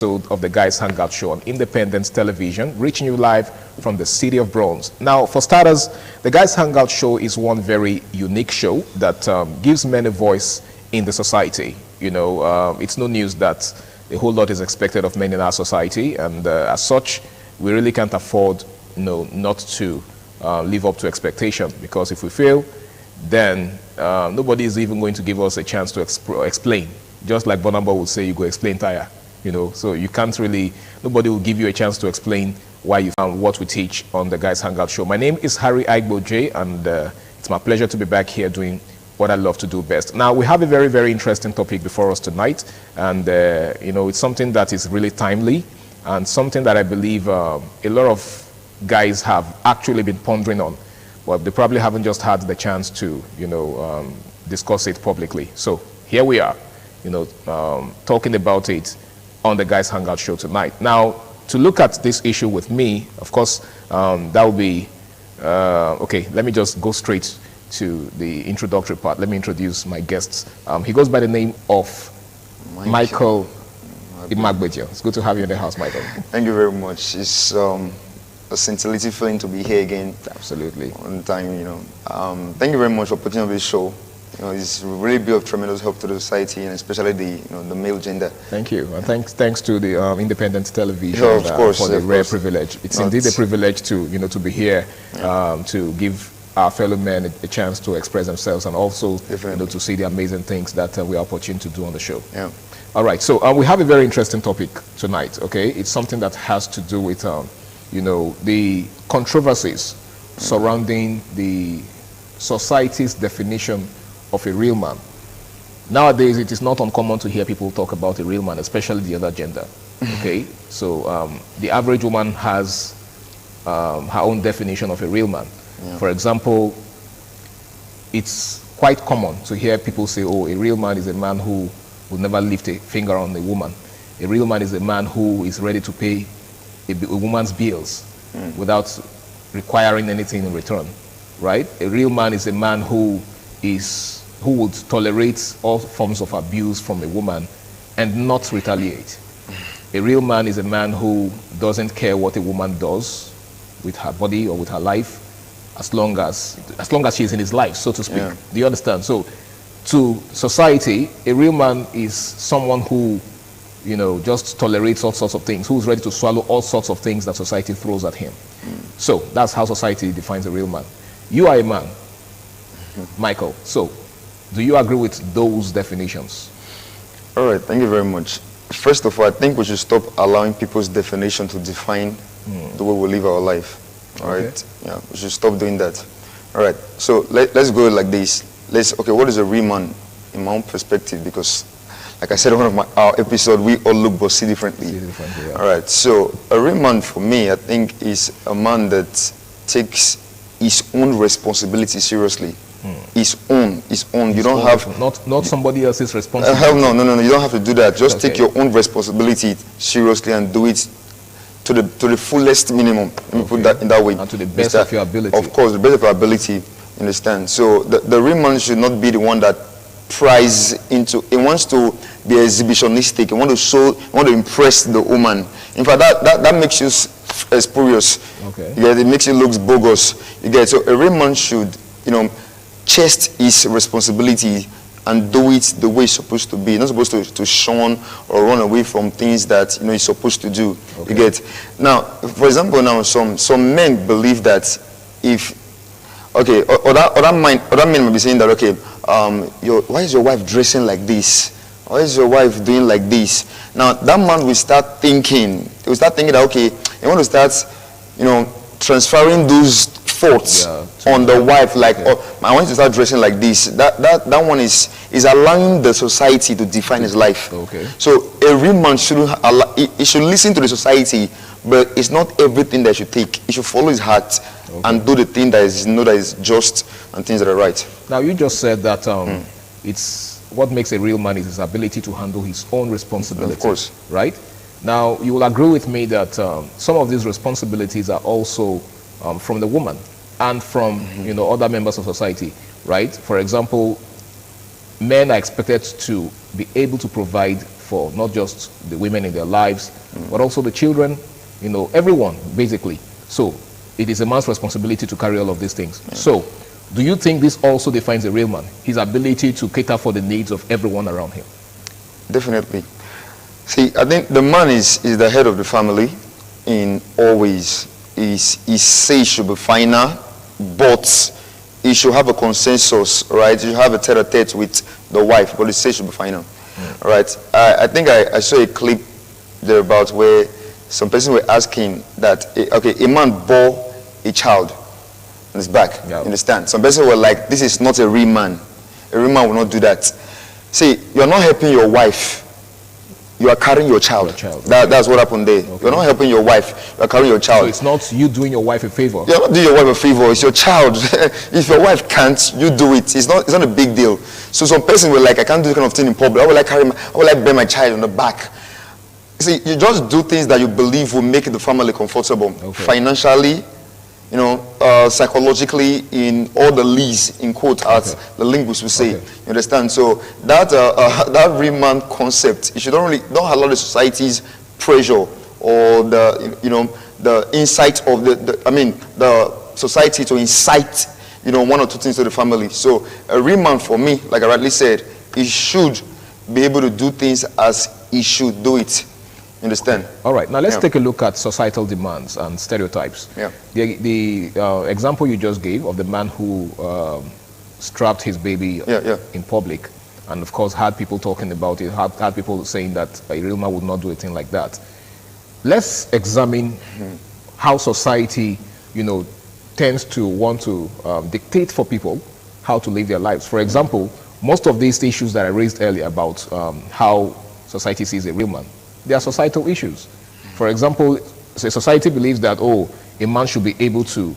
Episode of the Guys Hangout Show on Independence Television, reaching you live from the City of Bronze. Now, for starters, the Guys Hangout Show is one very unique show that gives men a voice in the society. You know, it's no news that a whole lot is expected of men in our society, and as such, we really can't afford, not to live up to expectation, because if we fail, then nobody is even going to give us a chance to explain. Just like Bonamba would say, you go explain tire. So you can't really, nobody will give you a chance to explain why you found what we teach on the Guys Hangout Show. My name is Harry Aigbo J, and it's my pleasure to be back here doing what I love to do best. Now, we have a very, very interesting topic before us tonight, and it's something that is really timely, and something that I believe a lot of guys have actually been pondering on, but they probably haven't just had the chance to, discuss it publicly. So here we are, talking about it on the Guys Hangout Show tonight. Now, to look at this issue with me, of course, that will be, okay, let me just go straight to the introductory part. Let me introduce my guests. He goes by the name of Michael Imagbejo. It's good to have you in the house, Michael. Thank you very much. It's a scintillating feeling to be here again. Absolutely. On time, Thank you very much for putting on this show. It's really been of tremendous help to the society, and especially the male gender. Thank you, and thanks to the Independent Television of course, for the rare privilege. It's indeed a privilege to to be here, to give our fellow men a chance to express themselves, and also to see the amazing things that we are opportune to do on the show. Yeah. All right, so we have a very interesting topic tonight. Okay, it's something that has to do with the controversies surrounding the society's definition of a real man. Nowadays, it is not uncommon to hear people talk about a real man, especially the other gender. Okay, so the average woman has her own definition of a real man. Yeah. For example, it's quite common to hear people say, "Oh, a real man is a man who will never lift a finger on a woman. A real man is a man who is ready to pay a woman's bills without requiring anything in return." Right? A real man is a man who would tolerate all forms of abuse from a woman and not retaliate. A real man is a man who doesn't care what a woman does with her body or with her life, as long as she is in his life, so to speak. Yeah. Do you understand? So to society, a real man is someone who just tolerates all sorts of things, who's ready to swallow all sorts of things that society throws at him. So that's how society defines a real man. You are a man, Michael. So, do you agree with those definitions? All right, thank you very much. First of all, I think we should stop allowing people's definition to define the way we live our life. All right? Yeah, we should stop doing that. All right, so let's go like this. What is a real man in my own perspective? Because, like I said in one of our episodes, we all look but see differently. Yeah. All right, so a real man for me, I think, is a man that takes his own responsibility seriously. His own. You don't have not somebody else's responsibility. No. You don't have to do that. Just take your own responsibility seriously and do it to the fullest minimum. Let me put that in that way. And to the best of your ability. Of course, the best of your ability. Understand? So the real man should not be the one that pries into. He wants to be exhibitionistic. He wants to impress the woman. In fact, that makes you spurious. Okay. Yeah, it makes you look bogus. You get so a real man should chest his responsibility and do it the way it's supposed to be. Not supposed to shun or run away from things that he's supposed to do. Okay. You get now, for example, now some men believe that if other men might be saying that why is your wife dressing like this? Why is your wife doing like this? Now that man will start thinking. He will start thinking that you want to start transferring those thoughts on the wife, like, I want you to start dressing like this. That one is allowing the society to define his life. Okay. So a real man shouldn't he should listen to the society, but it's not everything that he should take. He should follow his heart and do the thing that is just and things that are right. Now you just said that it's what makes a real man is his ability to handle his own responsibility. Of course. Right? Now you will agree with me that some of these responsibilities are also from the woman and from other members of society, right? For example, men are expected to be able to provide for not just the women in their lives, but also the children, everyone, basically. So it is a man's responsibility to carry all of these things. Yeah. So do you think this also defines a real man, his ability to cater for the needs of everyone around him? Definitely. See, I think the man is the head of the family in all ways. His say should be final, but he should have a consensus, right? You have a tete-a-tete with the wife, but his say should be final, right? I think I saw a clip there about where some person were asking that, okay, a man bore a child on his back, you understand? Some person were like, this is not a real man. A real man will not do that. See, you're not helping your wife. You are carrying your child. That's what happened there. Okay. You're not helping your wife. You're carrying your child. So it's not you doing your wife a favor. You're not doing your wife a favor. It's your child. If your wife can't, you do it. It's not a big deal. So some person will like, I can't do this kind of thing in public. How will I bear my child on the back? See, you just do things that you believe will make the family comfortable. Okay. Financially, psychologically, in all the leads, in quote, as the linguists will say. Okay. You understand? So that real man concept, you should don't allow the society's pressure or the insight of the society to incite one or two things to the family. So a real man, for me, like I rightly said, he should be able to do things as he should do it. Understand? All right. Now let's take a look at societal demands and stereotypes. Yeah. The example you just gave of the man who strapped his baby in public, and of course had people talking about it, had people saying that a real man would not do a thing like that. Let's examine how society, tends to want to dictate for people how to live their lives. For example, most of these issues that I raised earlier about how society sees a real man, they are societal issues. For example, society believes that, a man should be able to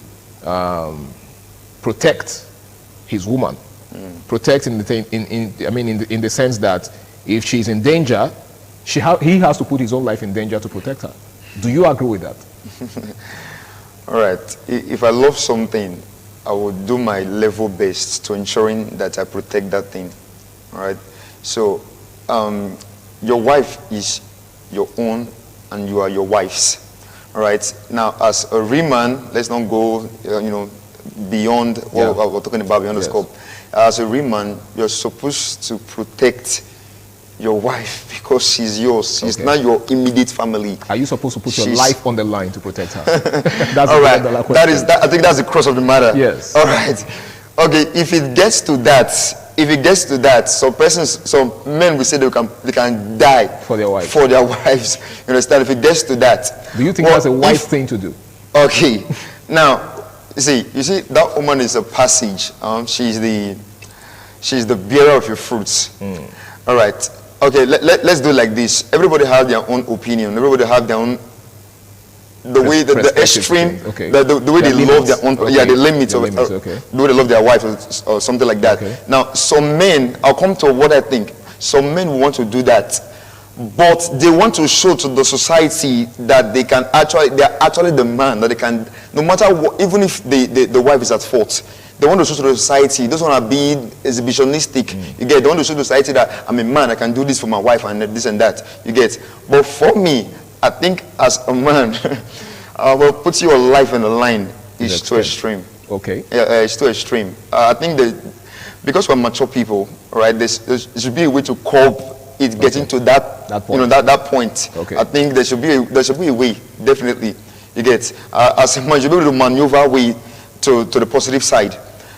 protect his woman. Protect in the sense that if she's in danger, he has to put his own life in danger to protect her. Do you agree with that? All right. If I love something, I will do my level best to ensuring that I protect that thing. All right. So, your wife is your own, and you are your wife's. All right. Now, as a real man, let's not go, beyond what we're talking about, beyond the scope. As a real man, you're supposed to protect your wife because she's yours. She's not your immediate family. Are you supposed to put your life on the line to protect her? That's all right. I think that's the crux of the matter. Yes. All right. Okay. If it gets to that, some men will say they can die for their wives. You understand? If it gets to that, do you think that's a wise thing to do? Okay. Now, you see, that woman is a passage. She's the bearer of your fruits. All right. Okay. Let's do it like this. Everybody has their own opinion. Everybody have their own. The way the extreme, the way they love their own, the limits of the way they love their wife or something like that. Okay. Now, some men, I'll come to what I think. Some men want to do that, but they want to show to the society that they are actually the man, that they can, no matter what, even if the wife is at fault, they want to show to the society. They don't want to be exhibitionistic. You get? They want to show to the society that I'm a man, I can do this for my wife and this and that. You get? But for me, I think as a man, put your life on the line is too extreme. Okay. Yeah, it's too extreme. I think that because we're mature people, right? There should be a way to cope it getting to that point. That point. Okay. I think there should be a way, definitely. You get? As a man, you should be able to maneuver way to the positive side,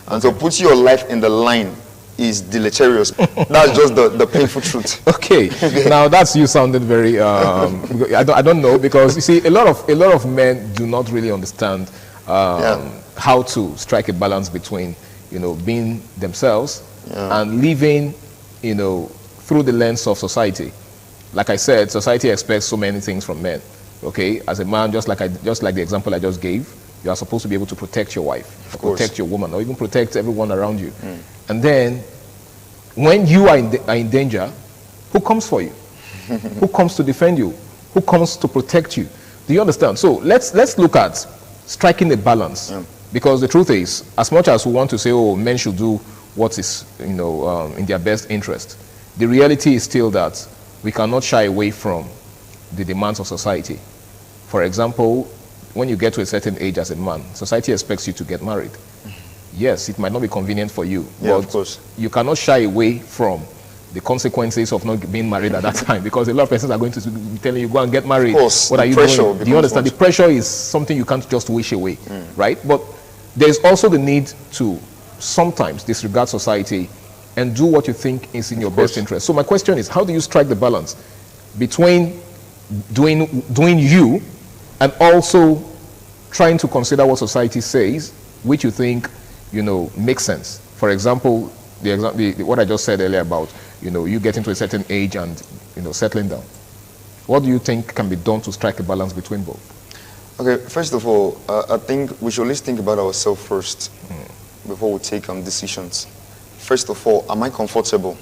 and so put your life in the line is deleterious. That's just the painful truth. Okay. Now that's you sounded very I don't know, because you see a lot of men do not really understand how to strike a balance between being themselves and living through the lens of society. Like I said, society expects so many things from men. Okay, as a man, just like the example I just gave, you are supposed to be able to protect your wife, protect your woman, or even protect everyone around you. And then, when you are in danger, who comes for you? Who comes to defend you? Who comes to protect you? Do you understand? So let's look at striking a balance, because the truth is, as much as we want to say, men should do what is in their best interest, the reality is still that we cannot shy away from the demands of society. For example, when you get to a certain age as a man, society expects you to get married. Yes, it might not be convenient for you, Yeah, but of course. you cannot shy away from the consequences of not being married at that time, because a lot of persons are going to be telling you, go and get married. Of course, What the are you pressure doing? Do you becomes understand? much. The pressure is something you can't just wish away, right? But there's also the need to sometimes disregard society and do what you think is in your best interest. So my question is, how do you strike the balance between doing you and also trying to consider what society says, which you think, makes sense? For example, what I just said earlier about, you getting to a certain age and, settling down. What do you think can be done to strike a balance between both? Okay, first of all, I think we should always think about ourselves first before we take decisions. First of all, am I comfortable?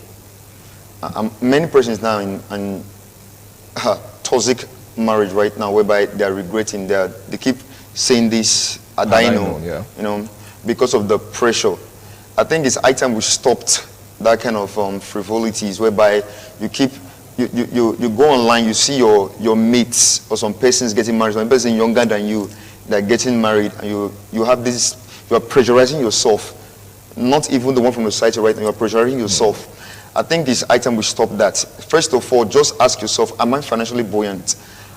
Many persons now in toxic marriage right now, whereby they are regretting that they keep saying this, yeah. Because of the pressure. I think it's high time we stopped that kind of frivolities, whereby you go online, you see your mates or some persons getting married, some person younger than you, they're getting married, and you have this, you are pressurizing yourself, not even the one from the society right now, you are pressurizing yourself. I think this item will stop that. First of all, just ask yourself, am I financially buoyant?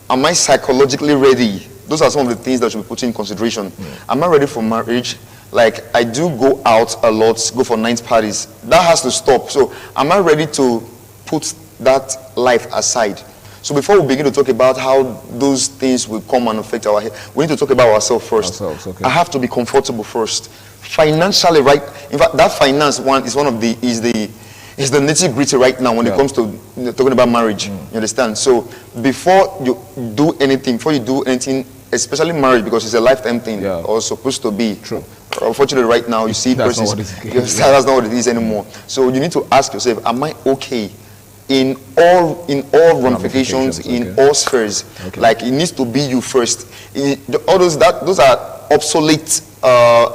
Am I psychologically ready? Those are some of the things that should be put in consideration. Am I ready for marriage? Like, I do go out a lot, go for night parties. That has to stop. So am I ready to put that life aside? So before we begin to talk about how those things will come and affect our health, we need to talk about ourselves first. Okay. I have to be comfortable first. Financially, right? In fact, that finance one is one of the is the nitty-gritty right now when it comes to talking about marriage. You understand? So before you do anything, especially marriage, because it's a lifetime thing, or supposed to be. True. Unfortunately, right now you see That's persons. not what it is. That's not what it is anymore. So you need to ask yourself, am I okay in all ramifications, in all spheres? Okay. Like, it needs to be you first. All those are obsolete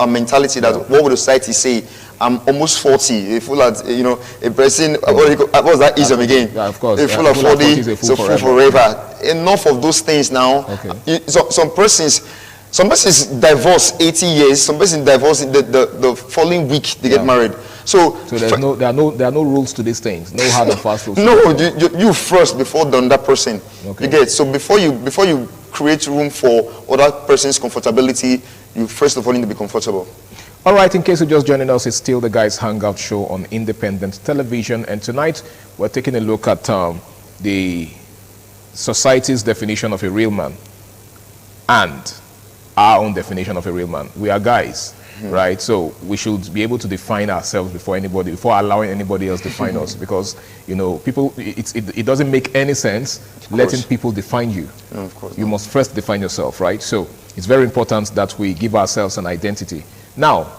mentality. That what would the society say? I'm almost 40. A fool at a person. What was that ism again? Yeah, of course. A fool at 40 is a fool forever. Enough of those things now. Okay. Some persons divorce 80 years. Some persons divorce the following week they get married. So there are no rules to these things. No hard and fast rules. No, you first before the other person. Okay. You get. So before you create room for other person's comfortability, you first of all need to be comfortable. All right, in case you're just joining us, it's still the Guys Hangout show on Independent Television, and tonight we're taking a look at the society's definition of a real man and our own definition of a real man. We are guys, right? So we should be able to define ourselves before allowing anybody else define us, because people, it doesn't make any sense letting people define you. No, of course. You must first define yourself, right? So it's very important that we give ourselves an identity. Now,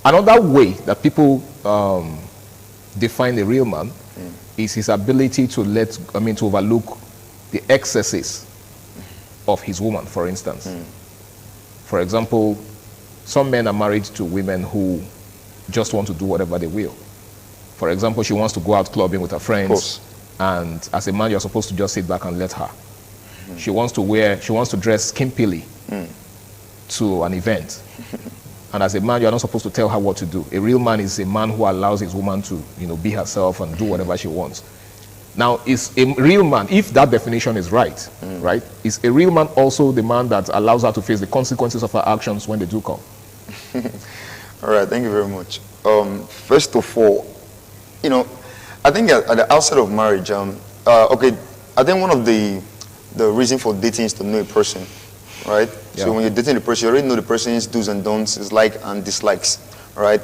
another way that people define a real man is his ability to overlook the excesses of his woman, for instance. For example, some men are married to women who just want to do whatever they will. For example, she wants to go out clubbing with her friends, and as a man, you're supposed to just sit back and let her. She wants to dress skimpily to an event. And as a man, you're not supposed to tell her what to do. A real man is a man who allows his woman to, be herself and do whatever she wants. Now, is a real man, if that definition is right, right, is a real man also the man that allows her to face the consequences of her actions when they do come? All right, thank you very much. First of all, I think at the outset of marriage, I think one of the reason for dating is to know a person, right? Yeah. So when you're dating the person, you already know the person's do's and don'ts, his likes and dislikes, right?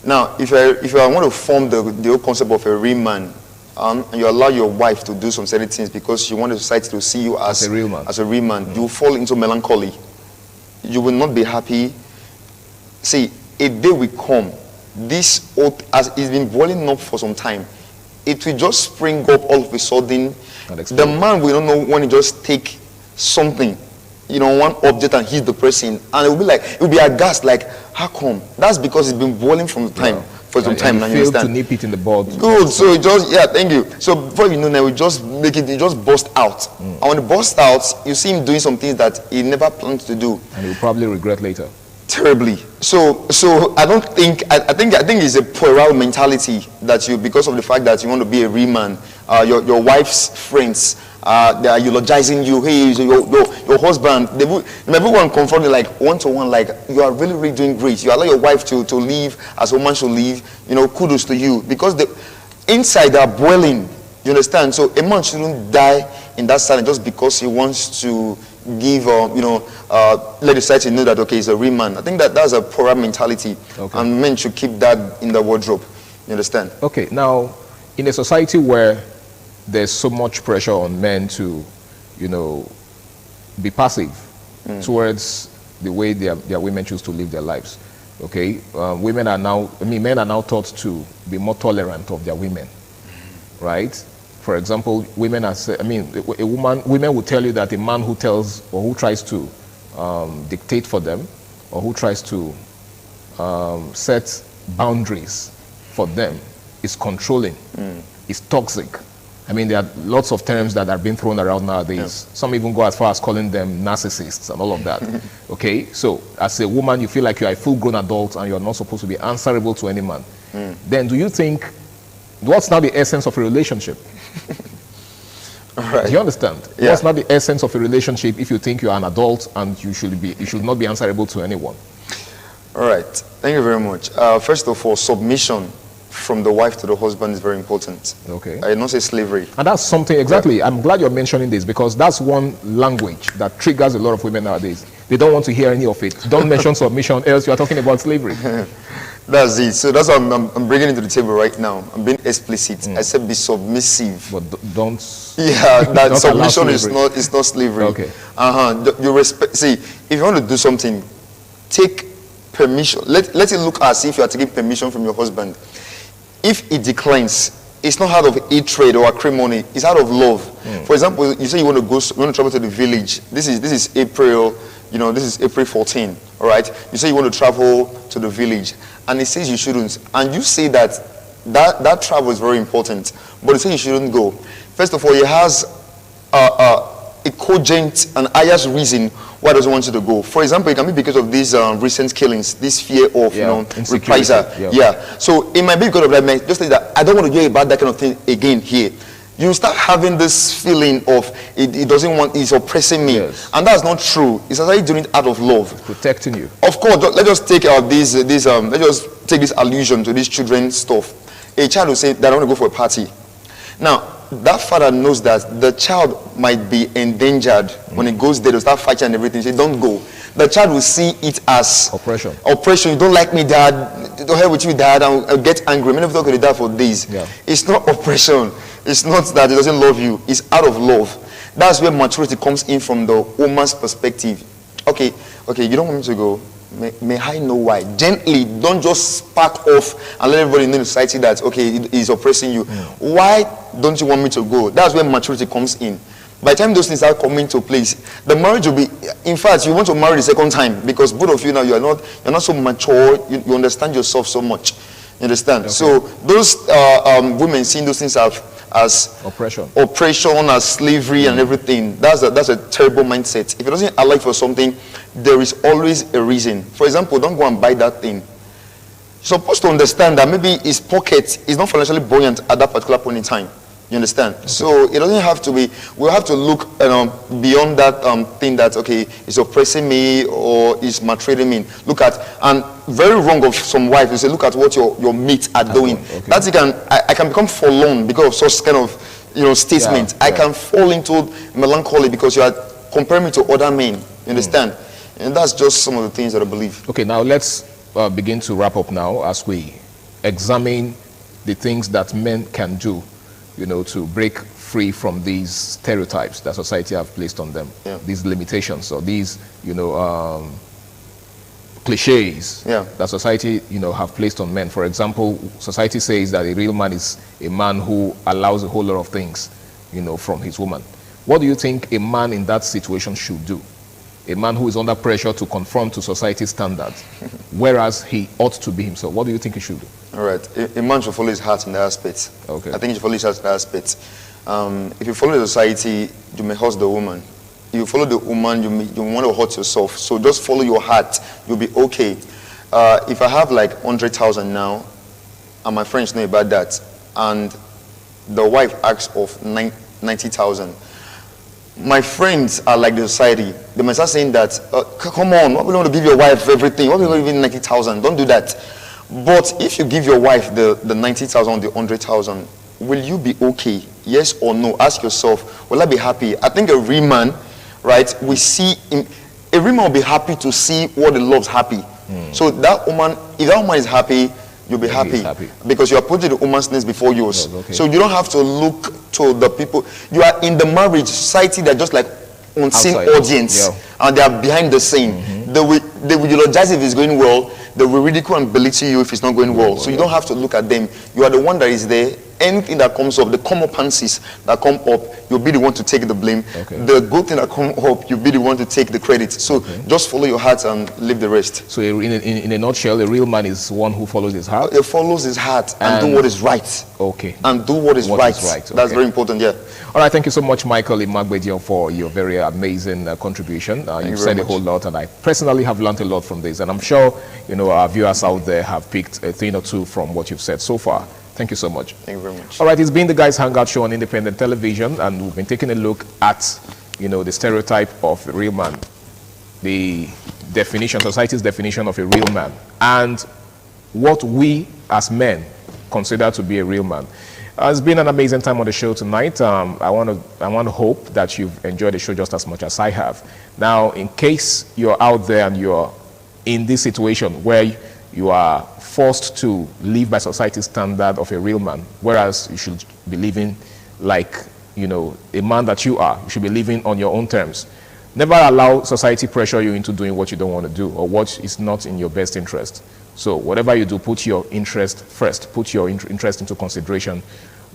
Now, if I want to form the whole concept of a real man, and you allow your wife to do some certain things because you want the society to see you as a real man, you fall into melancholy. You will not be happy. See, a day will come. This oath, as it's been boiling up for some time, it will just spring up all of a sudden. The man will not know when he just take something, one object and hit the person, and it will be aghast, like, how come? That's because it's been boiling from the time. for some time. And Now you you failed to understand. nip it in the bud. Good. So it just, yeah, thank you. So before you know, now we just make it just burst out. And when it bursts out, you see him doing some things that he never planned to do. And you'll probably regret later. Terribly. So I don't think, I think it's a puerile mentality that you, because of the fact that you want to be a real man, your wife's friends, they are eulogizing you. Hey, your husband, everyone confronted like one-to-one, like, you are really, really doing great. You allow your wife to live as a woman should live. Kudos to you. Because inside they are boiling. You understand? So a man shouldn't die in that silence just because he wants to give, let the society know that, okay, he's a real man. I think that's a poorer mentality. Okay. And men should keep that in the wardrobe. You understand? Okay, now, in a society where there's so much pressure on men to, be passive towards the way their women choose to live their lives, okay? Men are now taught to be more tolerant of their women, right? For example, women will tell you that a man who tells or who tries to dictate for them, or who tries to set boundaries for them, is controlling, is toxic. I mean, there are lots of terms that are being thrown around nowadays. Yeah. Some even go as far as calling them narcissists and all of that. Okay, so as a woman, you feel like you are a full-grown adult and you're not supposed to be answerable to any man. Then do you think, what's now the essence of a relationship? Right. Do you understand? Yeah. What's not the essence of a relationship if you think you are an adult and you should not be answerable to anyone? All right. Thank you very much. First of all, submission from the wife to the husband is very important. Okay. I don't say slavery. And that's something, exactly, yeah. I'm glad you're mentioning this, because that's one language that triggers a lot of women nowadays. They don't want to hear any of it. Don't mention submission, else you are talking about slavery. That's it. So that's what I'm bringing it to the table right now. I'm being explicit. I said be submissive. But don't. Yeah, that don't submission is not slavery. Okay. You respect. See, if you want to do something, take permission. Let it look as if you are taking permission from your husband. If it declines, it's not out of hatred or acrimony. It's out of love. For example, you say you want to travel to the village. This is April. This is April 14. All right. You say you want to travel to the village, and it says you shouldn't, and you say that travel is very important, but it says you shouldn't go. First of all, it has a cogent and highest reason why it doesn't want you to go. For example, it can be because of these recent killings, this fear of reprisal. Yeah. So it might be because of that. Just like that, I don't want to hear about that kind of thing again here. You start having this feeling of it doesn't want, it's oppressing me. Yes. And that's not true. It's actually doing it out of love. Protecting you. Of course, let's just take let's just take this allusion to this children stuff. A child will say that I want to go for a party. Now, that father knows that the child might be endangered when he goes there to start fighting and everything. Say, don't go. The child will see it as oppression. Oppression. You don't like me, dad. Don't help with you, dad. I'll get angry. Many of talk to the dad for days. Yeah. It's not oppression. It's not that he doesn't love you. It's out of love. That's where maturity comes in from the woman's perspective. Okay, you don't want me to go. May I know why? Gently, don't just spark off and let everybody know in society that, okay, he's oppressing you. Why don't you want me to go? That's where maturity comes in. By the time those things are coming to place, the marriage will be, in fact, you want to marry the second time because both of you now, you're not so mature, you understand yourself so much. You understand? Okay. So those women seeing those things as oppression, as slavery and everything, that's a terrible mindset. If it doesn't allow for something, there is always a reason. For example, don't go and buy that thing. You're supposed to understand that maybe his pocket is not financially buoyant at that particular point in time. You understand? Okay. So it doesn't have to be, we'll have to look beyond that thing that, okay, is oppressing me or is maltreating me. Look at, and very wrong of some wives, you say, look at what your mates are doing. Okay. That I can become forlorn because of such kind of, statement. I can fall into melancholy because you are comparing me to other men. You understand? And that's just some of the things that I believe. Okay, now let's begin to wrap up now as we examine the things that men can do, to break free from these stereotypes that society have placed on them, these limitations or these, cliches that society, have placed on men. For example, society says that a real man is a man who allows a whole lot of things, from his woman. What do you think a man in that situation should do? a man who is under pressure to conform to society's standards, whereas he ought to be himself? What do you think he should do? All right. A man should follow his heart in that aspect. Okay. I think he should follow his heart in that aspect. If you follow the society, you may hurt the woman. If you follow the woman, you want to hurt yourself. So just follow your heart. You'll be okay. If I have like 100,000 now, and my friends know about that, and the wife asks of 90,000, my friends are like the society. They might start saying that, come on, why would you want to give your wife everything? Why would you want to give 90,000? Don't do that. But if you give your wife the 90,000 or the 100,000, will you be okay? Yes or no? Ask yourself, will I be happy? I think a real man, right, we see him, a real man will be happy to see what he loves happy. So that woman, if that woman is happy, you'll be happy. Because you are putting the woman's needs before yours. Yes, okay. So you don't have to look to the people. You are in the marriage society, they're just like unseen audience. Yeah. And they are behind the scene. They will eulogize if it's going well. They will ridicule and belittle you if it's not going well. So you don't have to look at them. You are the one that is there. Anything that comes up, the comeuppances that come up, you'll be the one to take the blame. Okay. The good thing that come up, you'll be the one to take the credit. So just follow your heart and leave the rest. So in a nutshell, a real man is one who follows his heart? He follows his heart and do what is right. Okay. And do what is right. Okay. That's very important, yeah. All right, thank you so much, Michael Imagbedion, for your very amazing contribution. You've said a whole lot, and I personally have learned a lot from this. And I'm sure, our viewers out there have picked a thing or two from what you've said so far. Thank you so much. Thank you very much. All right, it's been the Guys Hangout Show on Independent Television, and we've been taking a look at, the stereotype of a real man, the definition, society's definition of a real man, and what we as men consider to be a real man. It's been an amazing time on the show tonight. I want to hope that you've enjoyed the show just as much as I have. Now, in case you're out there and you're in this situation where you are forced to live by society's standard of a real man, whereas you should be living like, a man that you are. You should be living on your own terms. Never allow society pressure you into doing what you don't want to do or what is not in your best interest. So whatever you do, put your interest first. Put your interest into consideration.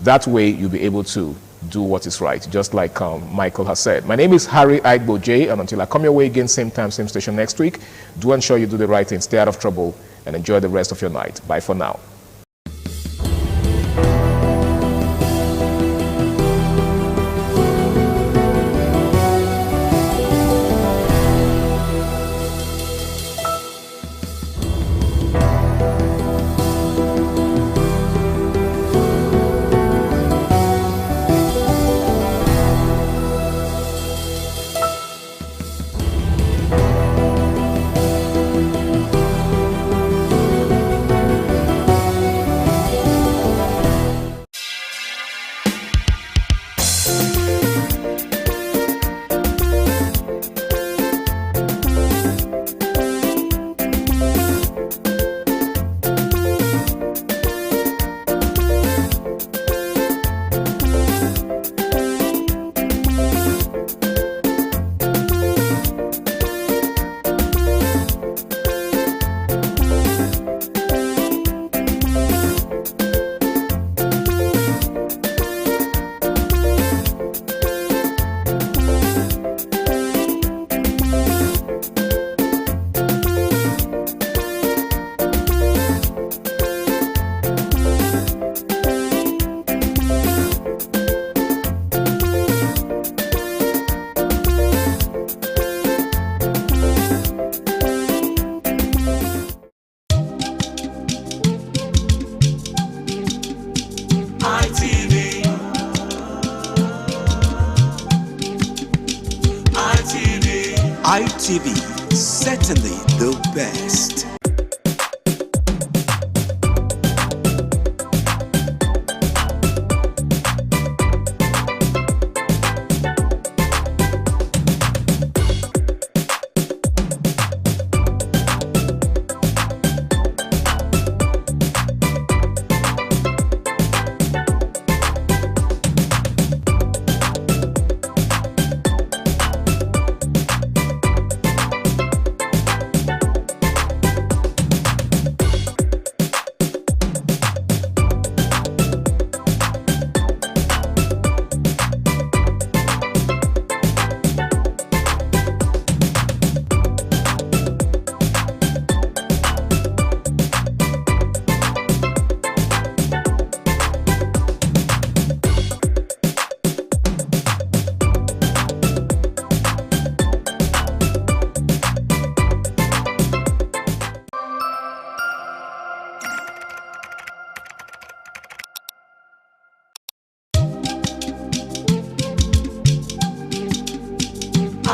That way, you'll be able to do what is right, just like Michael has said. My name is Harry Aigbo J, and until I come your way again, same time, same station next week, do ensure you do the right thing, stay out of trouble, and enjoy the rest of your night. Bye for now. ITV, certainly the best.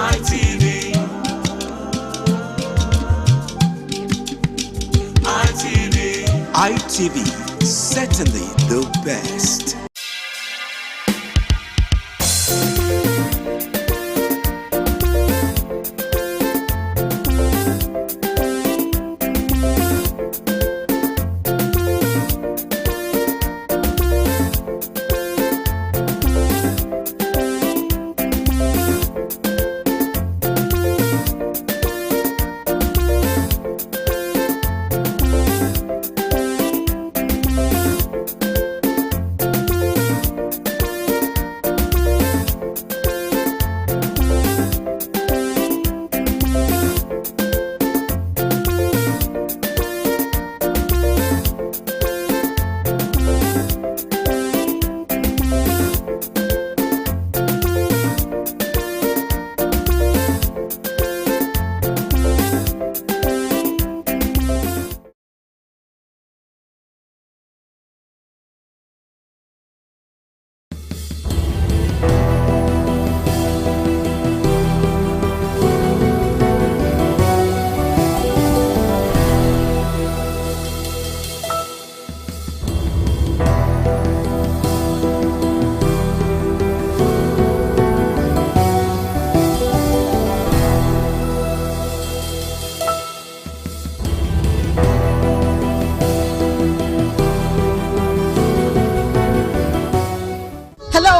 ITV. ITV. ITV, certainly the best.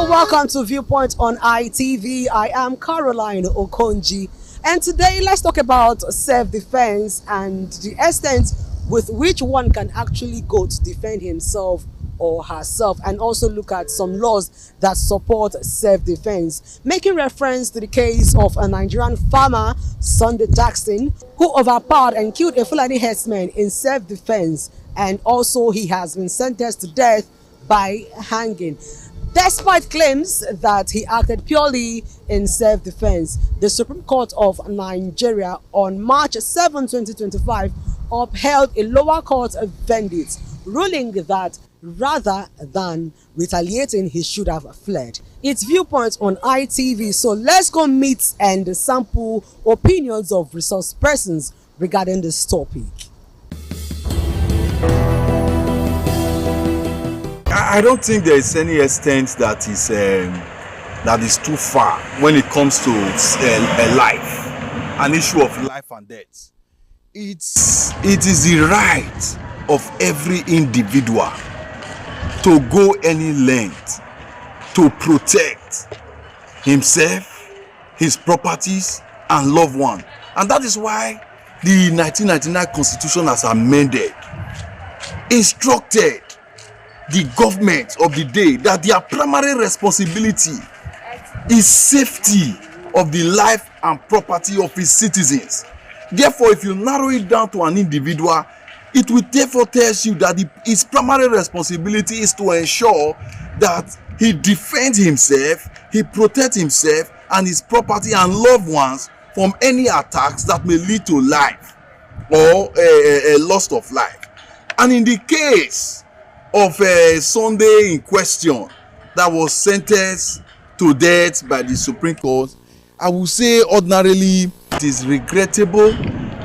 Welcome to Viewpoint on ITV. I am Caroline Okonji, and today let's talk about self-defense and the extent with which one can actually go to defend himself or herself, and also look at some laws that support self-defense, making reference to the case of a Nigerian farmer, Sunday Jackson, who overpowered and killed a Fulani herdsman in self-defense, and also he has been sentenced to death by hanging. Despite claims that he acted purely in self-defense, the Supreme Court of Nigeria on March 7, 2025 upheld a lower court verdict, ruling that rather than retaliating, he should have fled. It's Viewpoint on ITV, so let's go meet and sample opinions of resource persons regarding this topic. I don't think there is any extent that is too far when it comes to a life, an issue of life and death. It is the right of every individual to go any length to protect himself, his properties, and loved one. And that is why the 1999 Constitution has amended, instructed the government of the day that their primary responsibility is safety of the life and property of its citizens. Therefore, if you narrow it down to an individual, it will therefore tell you that his primary responsibility is to ensure that he defends himself, he protects himself and his property and loved ones from any attacks that may lead to life or a loss of life. And in the case of Sunday in question that was sentenced to death by the Supreme Court, I would say ordinarily it is regrettable,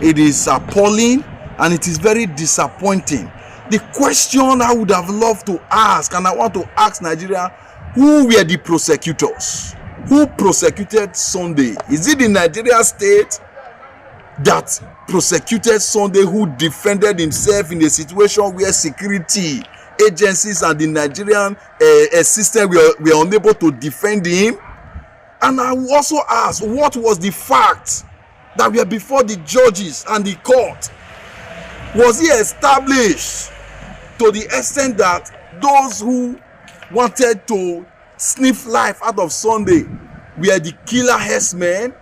it is appalling, and it is very disappointing. The question I would have loved to ask, and I want to ask Nigeria, who were the prosecutors? Who prosecuted Sunday? Is it the Nigeria state that prosecuted Sunday, who defended himself in a situation where security agencies and the Nigerian system were unable to defend him? And I will also ask, what was the fact that were before the judges and the court? Was he established to the extent that those who wanted to sniff life out of Sunday were the killer herdsmen,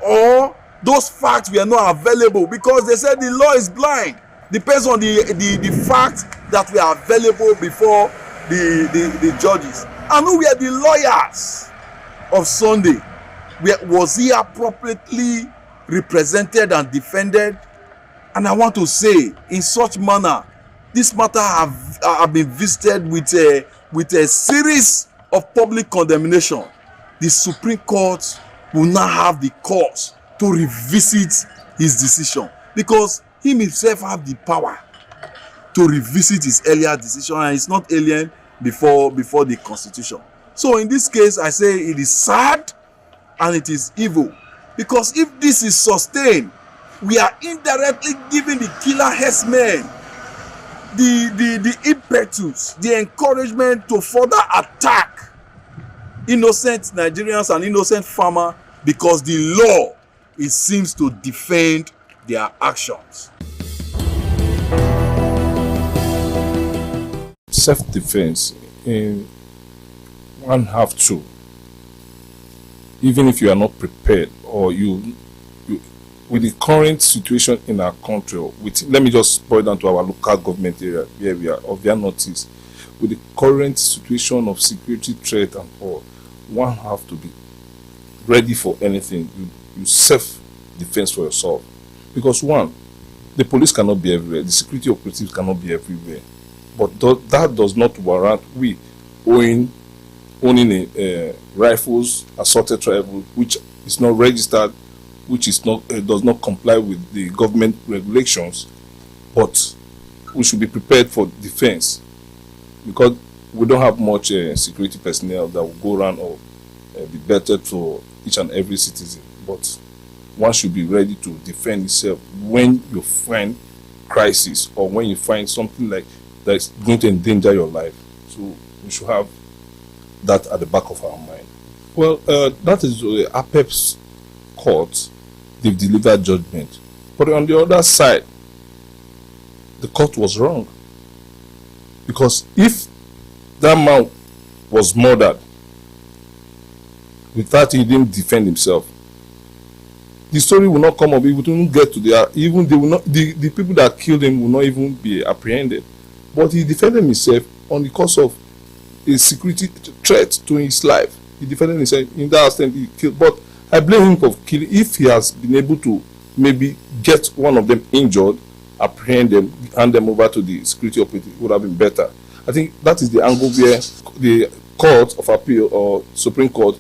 or those facts were not available? Because they said the law is blind. Depends on the facts that were available before the judges. And who were the lawyers of Sunday? Was he appropriately represented and defended? And I want to say, in such manner, this matter have been visited with a series of public condemnation. The Supreme Court will not have the cause to revisit his decision, because he himself have the power to revisit his earlier decision, and it's not alien before the constitution. So in this case, I say it is sad and it is evil, because if this is sustained, we are indirectly giving the killer herdsmen the impetus, the encouragement to further attack innocent Nigerians and innocent farmers, because the law, it seems to defend their actions. Self-defense, one have to, even if you are not prepared, or you with the current situation in our country, let me just point down to our local government area where we are, of their notice, with the current situation of security threat and all, one have to be ready for anything. You self-defense for yourself, because one, the police cannot be everywhere, the security operatives cannot be everywhere, but that does not warrant we owning rifles, assorted rifles, which is not registered, which is not does not comply with the government regulations. But we should be prepared for defense, because we don't have much security personnel that will go around or be better for each and every citizen. But one should be ready to defend himself when you find crisis, or when you find something like that is going to endanger your life. So we should have that at the back of our mind. Well, that is APEP's court. They've delivered judgment, but on the other side, the court was wrong, because if that man was murdered with that he didn't defend himself, the story will not come up. It wouldn't get to even they will not, the people that killed him will not even be apprehended. But he defended himself on the cause of a security threat to his life. He defended himself in that extent. He killed, but I blame him for killing. If he has been able to maybe get one of them injured, apprehend them, hand them over to the security operative, would have been better. I think that is the angle where the Court of Appeal or Supreme Court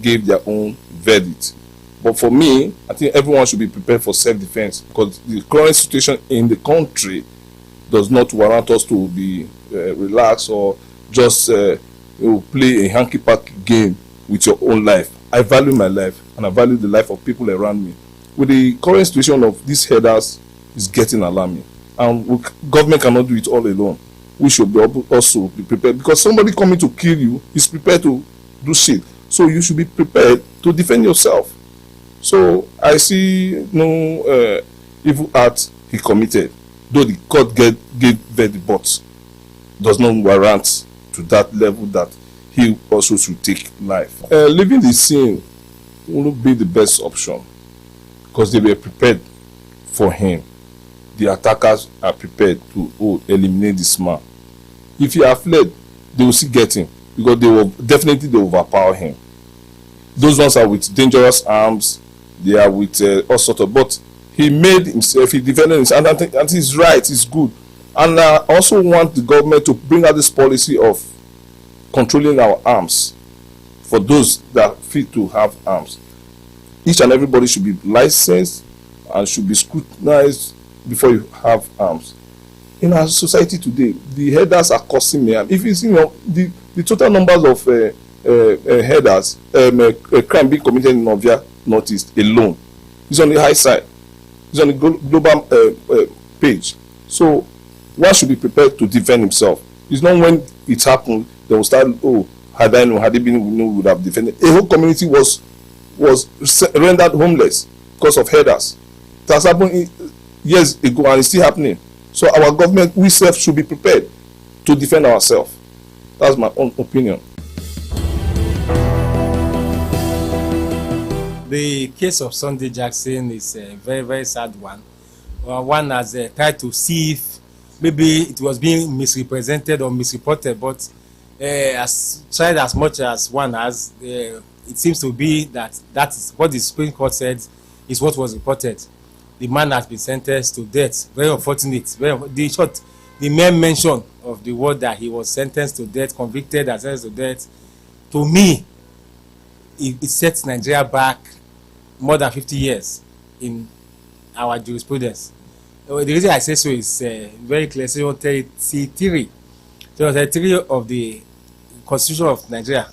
gave their own verdict. But for me, I think everyone should be prepared for self-defense, because the current situation in the country does not warrant us to be relaxed or just play a hanky-panky game with your own life. I value my life, and I value the life of people around me. With the current situation of these headers, is getting alarming, and government cannot do it all alone. We should also be prepared, because somebody coming to kill you is prepared to do shit. So you should be prepared to defend yourself. So I see no evil act he committed, though the court gave verdict, but does not warrant to that level that he also should take life. Leaving the scene will not be the best option, because they were prepared for him. The attackers are prepared to eliminate this man. If he had fled, they will still get him, because they will definitely overpower him. Those ones are with dangerous arms, they are with all sorts of, but he made himself, he defended himself, and I think he's right, it's good. And I also want the government to bring out this policy of controlling our arms for those that fit to have arms. Each and everybody should be licensed and should be scrutinized before you have arms. In our society today, the headers are causing me. If you see, the total numbers of headers, crime being committed in Novia Northeast alone is on the high side. It's on the global page. So one should be prepared to defend himself. It's not when it happened they will start, had I known, had it been, we would have defended. A whole community was rendered homeless because of headers. It has happened years ago, and it's still happening. So our government, we self should be prepared to defend ourselves. That's my own opinion. The case of Sunday Jackson is a very, very sad one. One has tried to see if maybe it was being misrepresented or misreported, but as tried as much as one has, it seems to be that is what the Supreme Court said is what was reported. The man has been sentenced to death. Very unfortunate. The mere mention of the word that he was sentenced to death, convicted and sentenced to death, to me, it sets Nigeria back more than 50 years in our jurisprudence. The reason I say so is very clear. Section 33 of the Constitution of Nigeria,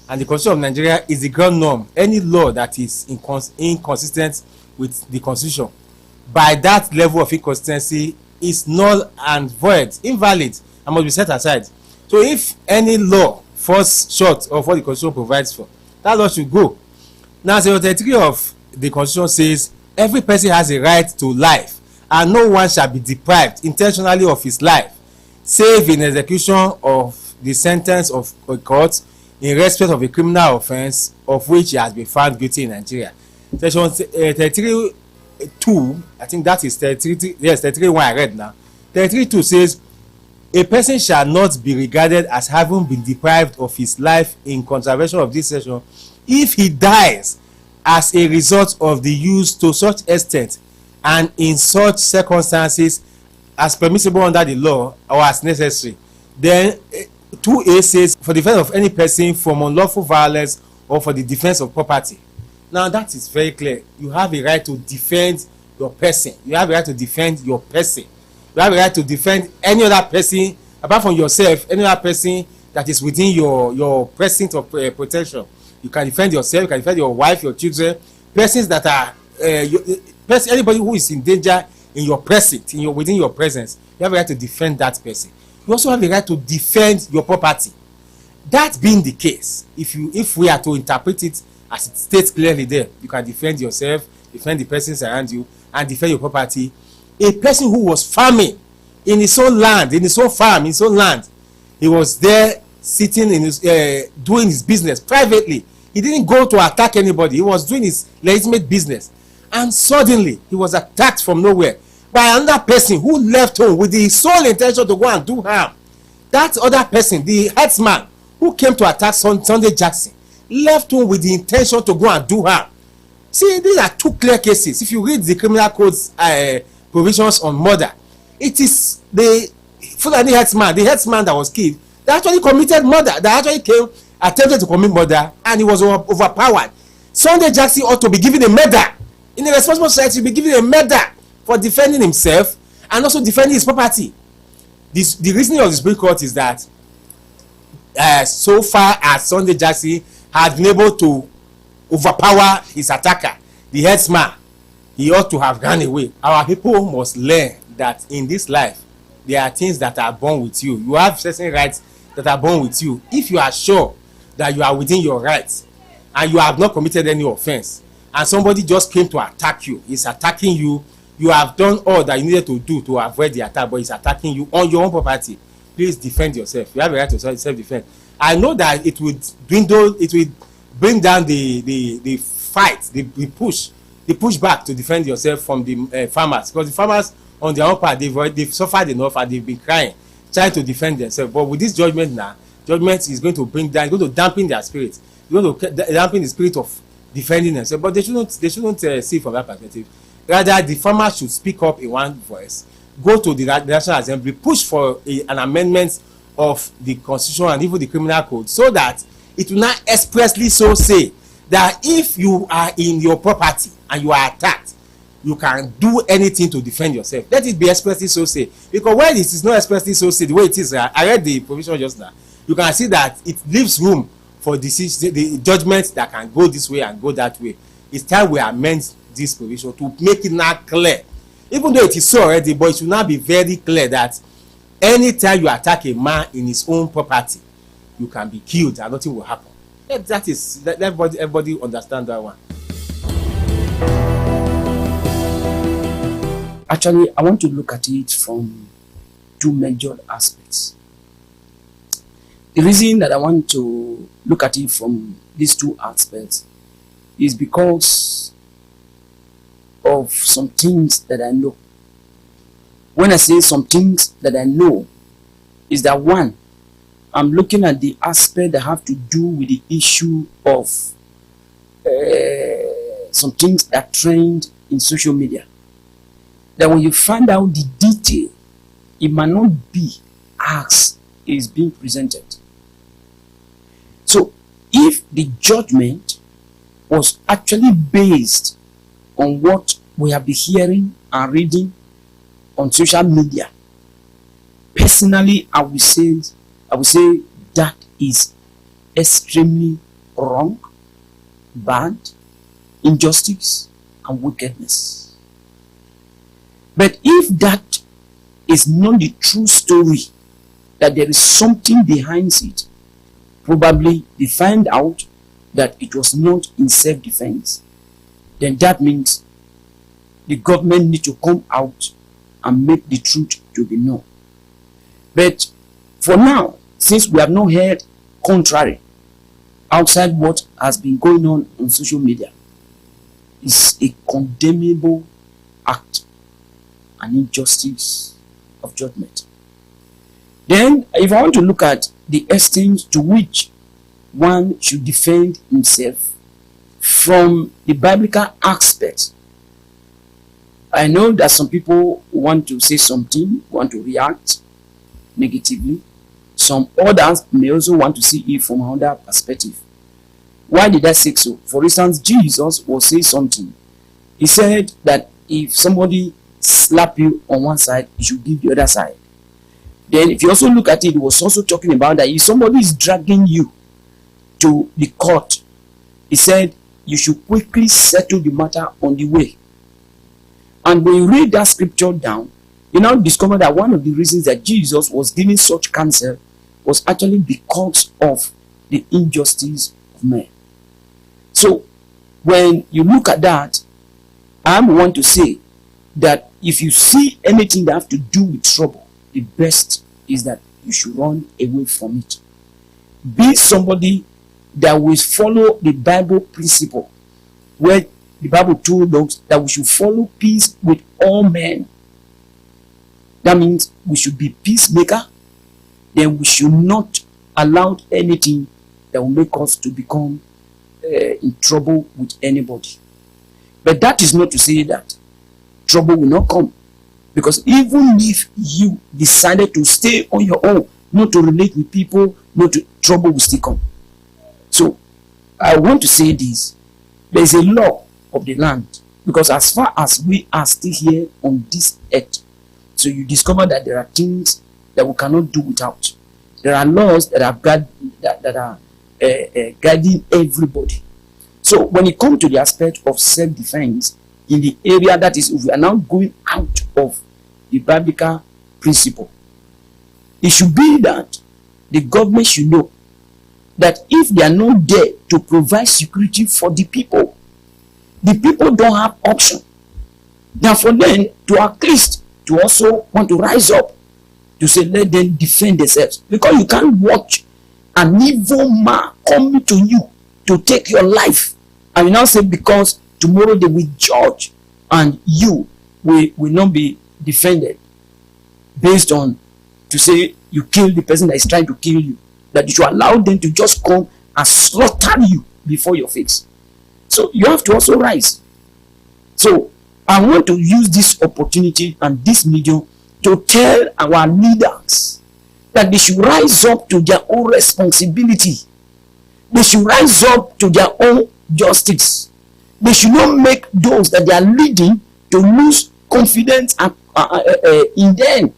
and the Constitution of Nigeria is the ground norm. Any law that is inconsistent with the Constitution, by that level of inconsistency, is null and void, invalid, and must be set aside. So if any law falls short of what the Constitution provides for, that law should go. Now, Section 33 of the Constitution says every person has a right to life, and no one shall be deprived intentionally of his life, save in execution of the sentence of a court in respect of a criminal offence of which he has been found guilty in Nigeria. Section 33(2), I think that is 33, yes, 33(1) I read now. 33(2) says a person shall not be regarded as having been deprived of his life in contravention of this section if he dies as a result of the use to such extent and in such circumstances as permissible under the law or as necessary. Then 2A says for the defense of any person from unlawful violence or for the defense of property. Now that is very clear. You have a right to defend your person. You have a right to defend your person. You have a right to defend any other person apart from yourself, any other person that is within your precinct of protection. You can defend yourself, you can defend your wife, your children, persons that are anybody who is in danger in your precinct, within your presence. You have a right to defend that person. You also have a right to defend your property. That being the case, if we are to interpret it as it states clearly there, you can defend yourself, defend the persons around you, and defend your property. A person who was farming in his own land, in his own farm, in his own land, he was there sitting in his doing his business privately. He didn't go to attack anybody. He was doing his legitimate business, and suddenly he was attacked from nowhere by another person who left home with the sole intention to go and do harm. That other person, the herdsman who came to attack Sunday Jackson, left home with the intention to go and do harm. See, these are two clear cases. If you read the criminal code's provisions on murder, it is the Fulani herdsman, the herdsman that was killed, that actually committed murder, that actually attempted to commit murder, and he was overpowered. Sunday Jackson ought to be given a medal. In a responsible society, be given a medal for defending himself and also defending his property. The reasoning of the Supreme Court is that so far as Sunday Jackson had been able to overpower his attacker, the herdsman, he ought to have gone away. Our people must learn that in this life, there are things that are born with you. You have certain rights that are born with you. If you are sure that you are within your rights and you have not committed any offense, and somebody just came to attack you, he's attacking you, you have done all that you needed to do to avoid the attack, but he's attacking you on your own property. Please defend yourself. You have a right to self-defense. I know that it would dwindle, it will bring down the fight, the pushback to defend yourself from the farmers, because the farmers on their own part, they've suffered enough and they've been trying to defend themselves. But with this judgment now, judgment is going to bring down, going to dampen their spirit, it's going to dampen the spirit of defending themselves. But they shouldn't see from that perspective. Rather, the farmers should speak up in one voice, go to the National Assembly, push for an amendment of the Constitution and even the Criminal Code, so that it will not expressly so say that if you are in your property and you are attacked, you can do anything to defend yourself. Let it be expressly so say. Because when it is not expressly so say, the way it is, I read the provision just now, you can see that it leaves room for the judgment that can go this way and go that way. It's time we amend this provision to make it now clear. Even though it is so already, but it should now be very clear that anytime you attack a man in his own property, you can be killed and nothing will happen. Let everybody understand that one. Actually, I want to look at it from two major aspects. The reason that I want to look at it from these two aspects is because of some things that I know. When I say some things that I know, is that one, I'm looking at the aspect that have to do with the issue of some things that trend in social media. That when you find out the detail, it might not be as it is being presented. So if the judgment was actually based on what we have been hearing and reading on social media, personally, I would say that is extremely wrong, bad, injustice, and wickedness. But if that is not the true story, that there is something behind it, probably they find out that it was not in self-defense, then that means the government need to come out and make the truth to be known. But for now, since we have not heard contrary outside what has been going on social media, it's a condemnable act, an injustice of judgment. Then, if I want to look at the extent to which one should defend himself from the biblical aspect, I know that some people want to say something, want to react negatively. Some others may also want to see it from another perspective. Why did I say so? For instance, Jesus will say something. He said that if somebody slap you on one side, you should give the other side. Then if you also look at it, he was also talking about that if somebody is dragging you to the court, he said you should quickly settle the matter on the way. And when you read that scripture down, you now discover that one of the reasons that Jesus was giving such counsel was actually because of the injustice of men. So when you look at that, I want to say that if you see anything that have to do with trouble, the best is that you should run away from it. Be somebody that will follow the Bible principle, where the Bible told us that we should follow peace with all men. That means we should be peacemaker. Then we should not allow anything that will make us to become in trouble with anybody. But that is not to say that trouble will not come. Because even if you decided to stay on your own, not to relate with people, trouble will still come. So I want to say this. There is a law of the land. Because as far as we are still here on this earth, so you discover that there are things that we cannot do without. There are laws that are guiding everybody. So when it comes to the aspect of self-defense, in the area that is, if we are now going out of the biblical principle, it should be that the government should know that if they are not there to provide security for the people don't have option. Now for them to at least to also want to rise up to say let them defend themselves, because you can't watch an evil man coming to you to take your life and you now say because tomorrow they will judge and you will not be defended based on to say you kill the person that is trying to kill you, that you should allow them to just come and slaughter you before your face. So you have to also rise. So I want to use this opportunity and this medium to tell our leaders that they should rise up to their own responsibility. They should rise up to their own justice. They should not make those that they are leading to lose confidence in them.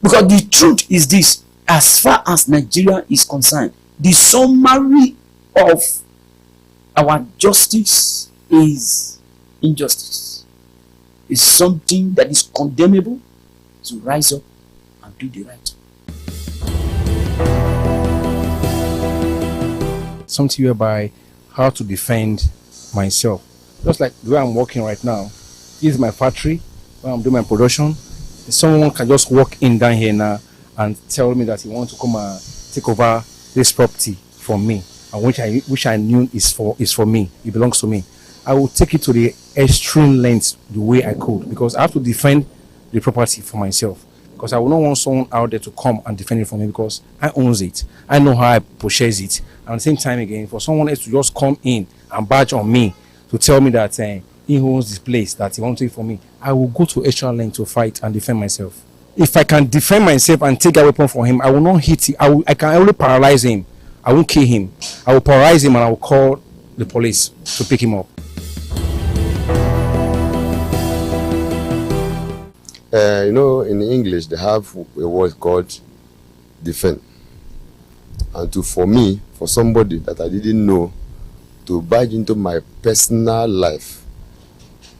Because the truth is this, as far as Nigeria is concerned, the summary of our justice is injustice. It's something that is condemnable. To rise up and do the right. Something whereby how to defend myself. Just like the way I'm working right now. This is my factory where I'm doing my production. Someone can just walk in down here now and tell me that he wants to come and take over this property from me, and which I knew is for me. It belongs to me. I will take it to the extreme length the way I could, because I have to defend the property for myself, because I will not want someone out there to come and defend it for me, because I own it. I know how I purchase it. And at the same time again, for someone else to just come in and badge on me to tell me that he owns this place, that he wants it for me, I will go to extra length to fight and defend myself. If I can defend myself and take a weapon from him, I will not hit him. I can only paralyze him. I won't kill him. I will paralyze him and I will call the police to pick him up. You know, in English, they have a word called defend. And for me, for somebody that I didn't know, to barge into my personal life,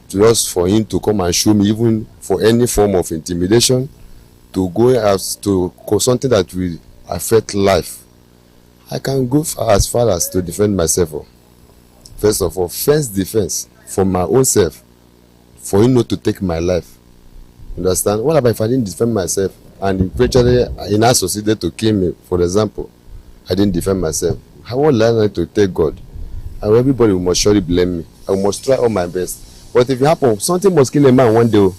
just for him to come and show me, even for any form of intimidation, to go as to something that will affect life, I can go as far as to defend myself. First of all, first defense for my own self, for him not to take my life. Understand? What about if I didn't defend myself and eventually he now succeeded to kill me, for example? I didn't defend myself. How will I learn to take God? And everybody must surely blame me. I must try all my best. But if it happens, something must kill a man one day.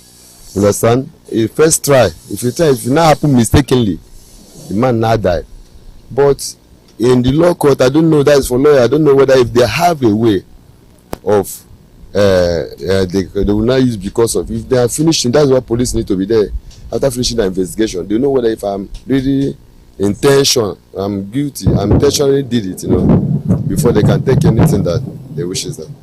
Understand? You first try. If it now happen mistakenly, the man now died. But in the law court, I don't know, that is for lawyer, I don't know whether if they have a way of they will not use because of, if they are finishing, that's why police need to be there. After finishing the investigation, they know whether if I'm really I'm guilty, I intentionally did it, you know, before they can take anything that they wishes them.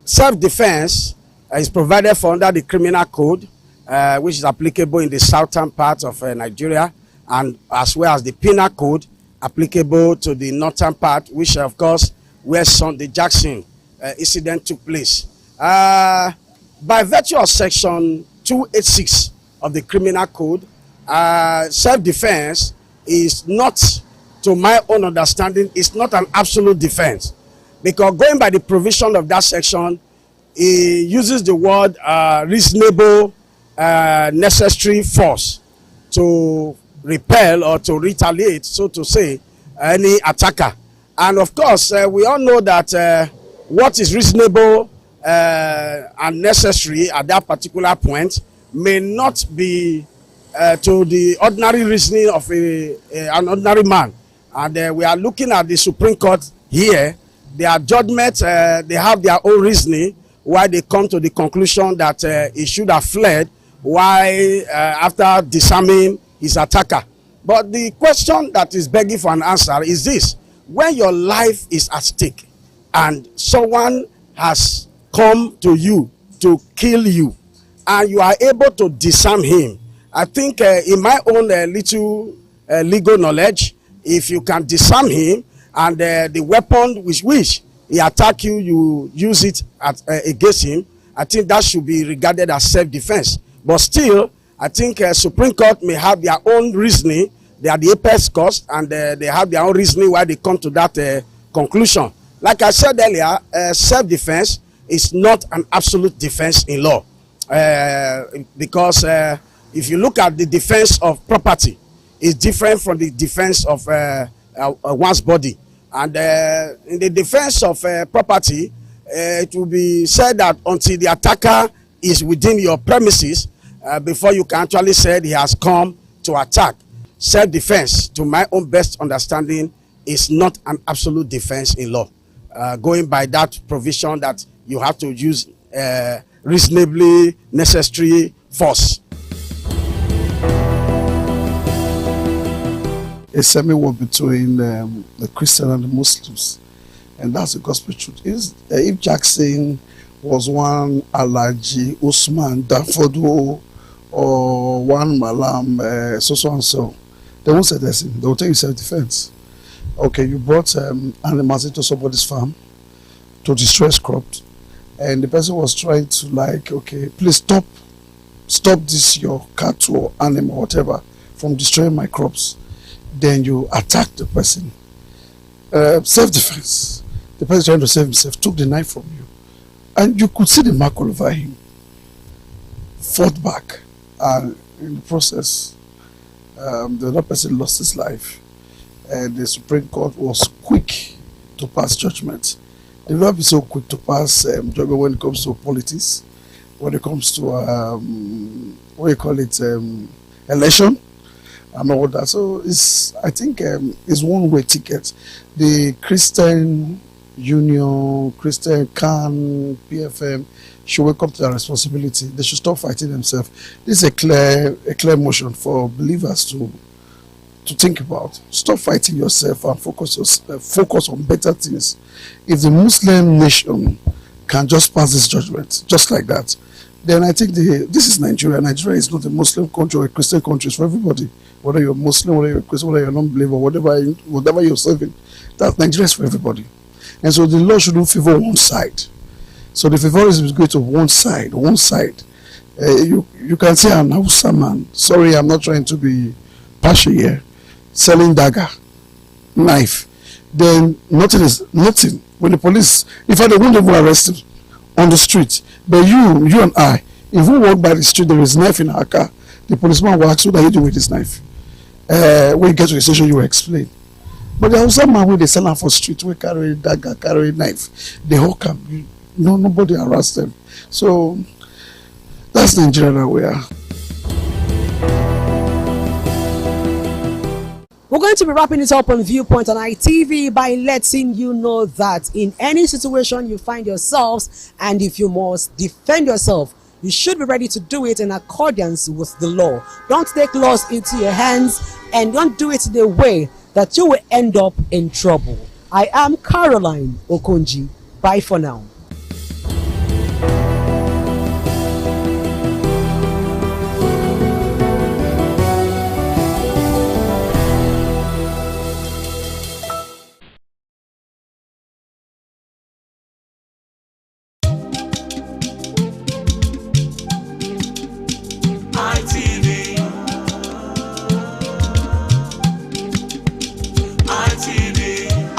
Self-defense is provided for under the criminal code, which is applicable in the southern part of Nigeria, and as well as the penal code applicable to the northern part, which of course where Sunday Jackson incident took place. By virtue of section 286 of the criminal code, self-defense is not, to my own understanding, is not an absolute defense, because going by the provision of that section, it uses the word reasonable necessary force to repel or to retaliate, so to say, any attacker. And of course, we all know that what is reasonable and necessary at that particular point may not be to the ordinary reasoning of an ordinary man. And we are looking at the Supreme Court here. Their judgment, they have their own reasoning why they come to the conclusion that he should have fled why after disarming his attacker. But the question that is begging for an answer is this: when your life is at stake and someone has come to you to kill you and you are able to disarm him, I think in my own little legal knowledge, if you can disarm him and the weapon with which he attack you, you use it against him, I think that should be regarded as self-defense. But still, I think Supreme Court may have their own reasoning. They are the apex court, and they have their own reasoning why they come to that conclusion. Like I said earlier, self-defense is not an absolute defense in law. Because if you look at the defense of property, it's different from the defense of one's body. And in the defense of property, it will be said that until the attacker is within your premises, before you can actually say he has come to attack. Self-defense, to my own best understanding, is not an absolute defense in law. Going by that provision that you have to use reasonably necessary force. A semi-war between the Christian and the Muslims, and that's the gospel truth. If Jackson was one Alaji Usman Dafodo or one Malam so and so, they won't say this. They will tell you self-defense. Okay, you brought animals into somebody's farm to destroy crops, and the person was trying to, like, okay, please stop this, your cattle or animal, whatever, from destroying my crops. Then you attack the person. Self-defense. The person trying to save himself took the knife from you, and you could see the mark all over him. Fought back, and in the process, the other person lost his life, and the Supreme Court was quick to pass judgment. They will not be so quick to pass judgment when it comes to politics, when it comes to what you call it, election and all that. So I think it's one-way ticket. The Christian Union, Christian, CAN, PFM should wake up to their responsibility. They should stop fighting themselves. This is a clear motion for believers to think about. Stop fighting yourself and focus on better things. If the Muslim nation can just pass this judgment, just like that, then I think this is Nigeria. Nigeria is not a Muslim country or a Christian country. It's for everybody. Whether you're Muslim, whether you're Christian, whether you're non-believer, whatever you're serving, that Nigeria is for everybody. And so the law shouldn't favor one side. So the favorism is going to one side. You can say an Hausa man. Sorry, I'm not trying to be partial here. Selling dagger, knife. Then nothing. When the police, in fact, they won't even arrest him on the street. But you and I, if we walk by the street, there is a knife in our car, the policeman will ask, what are you doing with this knife? When you get to the station, you will explain. But there was some man where they sell them for street, we carry dagger, carry knife. They hawk them. Nobody arrest them. So that's Nigeria that we are. We're going to be wrapping it up on Viewpoint on ITV by letting you know that in any situation you find yourselves, and if you must defend yourself, you should be ready to do it in accordance with the law. Don't take laws into your hands, and don't do it in a way that you will end up in trouble. I am Caroline Okonji. Bye for now.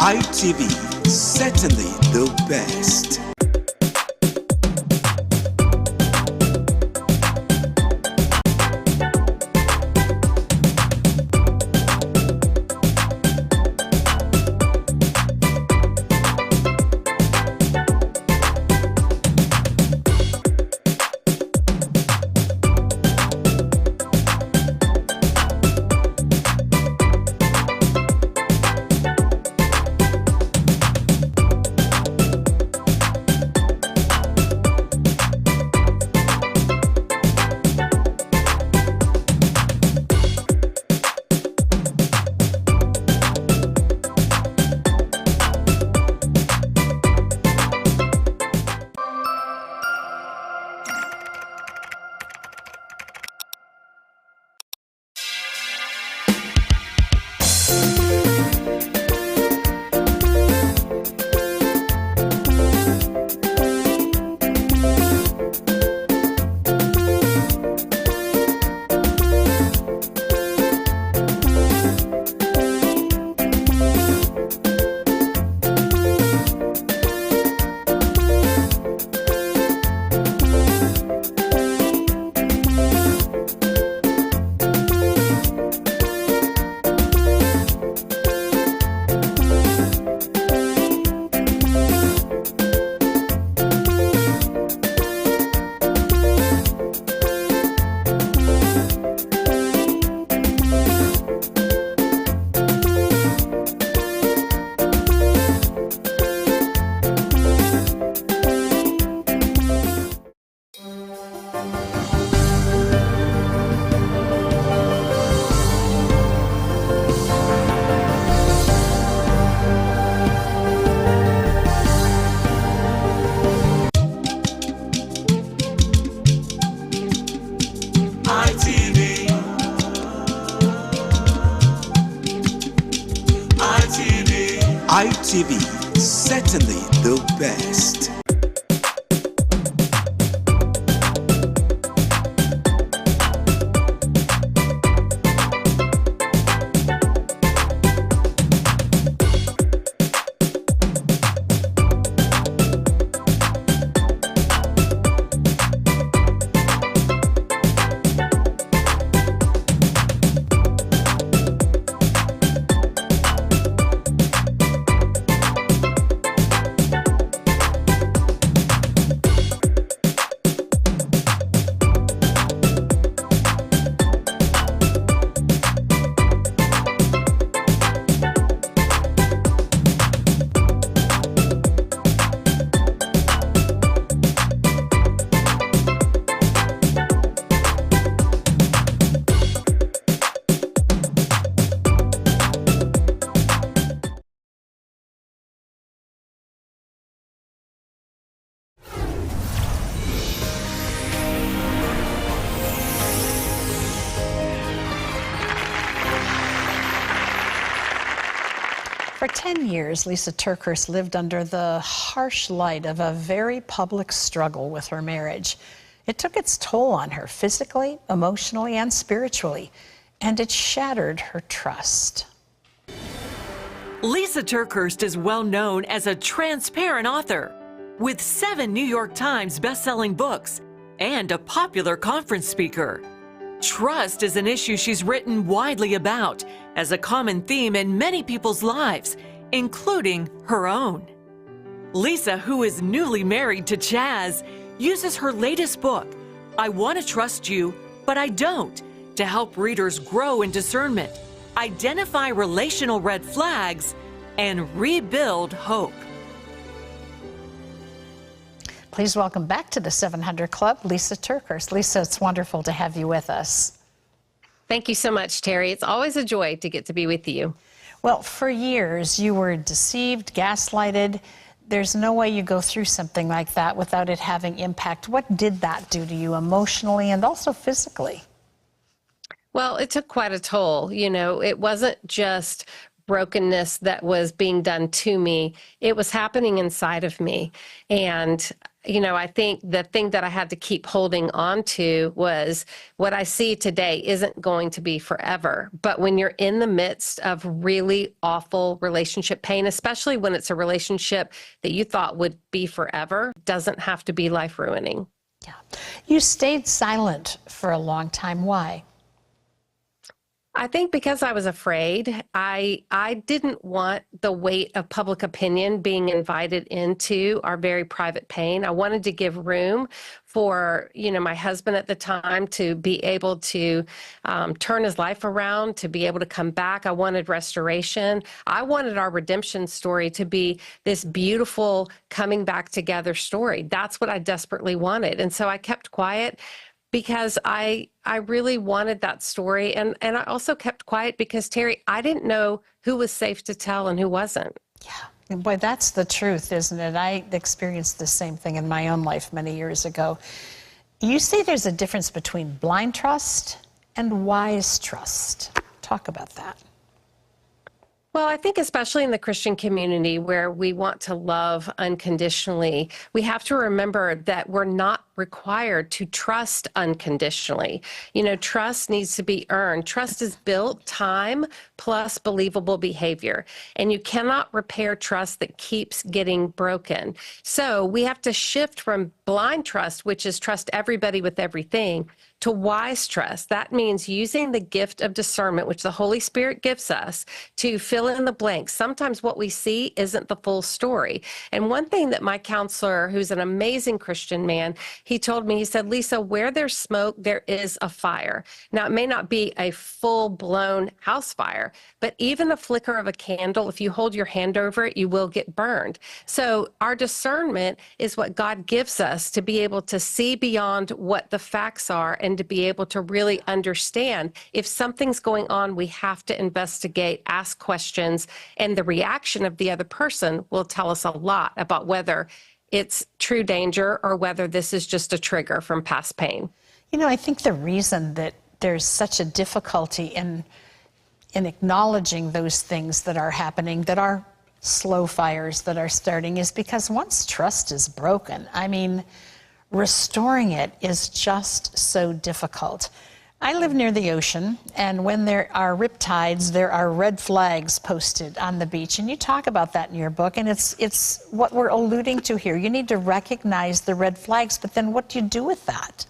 ITV, certainly the best. ITV, certainly the best. 10 years, Lisa TerKeurst lived under the harsh light of a very public struggle with her marriage. It took its toll on her physically, emotionally, and spiritually, and it shattered her trust. Lisa TerKeurst is well known as a transparent author with 7 New York Times best-selling books and a popular conference speaker. Trust is an issue she's written widely about as a common theme in many people's lives, including her own. Lisa, who is newly married to Chaz, uses her latest book, I Want to Trust You, But I Don't, to help readers grow in discernment, identify relational red flags, and rebuild hope. Please welcome back to the 700 Club, Lisa TerKeurst. Lisa, it's wonderful to have you with us. Thank you so much, Terry. It's always a joy to get to be with you. Well, for years, you were deceived, gaslighted. There's no way you go through something like that without it having impact. What did that do to you emotionally and also physically? Well, it took quite a toll. You know, it wasn't just brokenness that was being done to me. It was happening inside of me. And you know, I think the thing that I had to keep holding on to was what I see today isn't going to be forever. But when you're in the midst of really awful relationship pain, especially when it's a relationship that you thought would be forever, doesn't have to be life ruining. Yeah. You stayed silent for a long time. Why? I think because I was afraid. I didn't want the weight of public opinion being invited into our very private pain. I wanted to give room for, you know, my husband at the time to be able to turn his life around, to be able to come back. I wanted restoration. I wanted our redemption story to be this beautiful coming back together story. That's what I desperately wanted. And so I kept quiet because I really wanted that story. And I also kept quiet because, Terry, I didn't know who was safe to tell and who wasn't. Yeah. And boy, that's the truth, isn't it? I experienced the same thing in my own life many years ago. You say there's a difference between blind trust and wise trust. Talk about that. Well, I think especially in the Christian community where we want to love unconditionally, we have to remember that we're not required to trust unconditionally. You know, trust needs to be earned. Trust is built time plus believable behavior. And you cannot repair trust that keeps getting broken. So we have to shift from blind trust, which is trust everybody with everything, to wise trust. That means using the gift of discernment, which the Holy Spirit gives us, to fill in the blanks. Sometimes what we see isn't the full story. And one thing that my counselor, who's an amazing Christian man, he told me, he said, Lisa, where there's smoke, there is a fire. Now, it may not be a full-blown house fire, but even a flicker of a candle, if you hold your hand over it, you will get burned. So our discernment is what God gives us to be able to see beyond what the facts are and to be able to really understand if something's going on, we have to investigate, ask questions, and the reaction of the other person will tell us a lot about whether it's true danger or whether this is just a trigger from past pain. You know, I think the reason that there's such a difficulty in acknowledging those things that are happening, that are slow fires that are starting, is because once trust is broken, I mean, restoring it is just so difficult. I live near the ocean, and when there are riptides, there are red flags posted on the beach. And you talk about that in your book, and it's what we're alluding to here. You need to recognize the red flags, but then what do you do with that?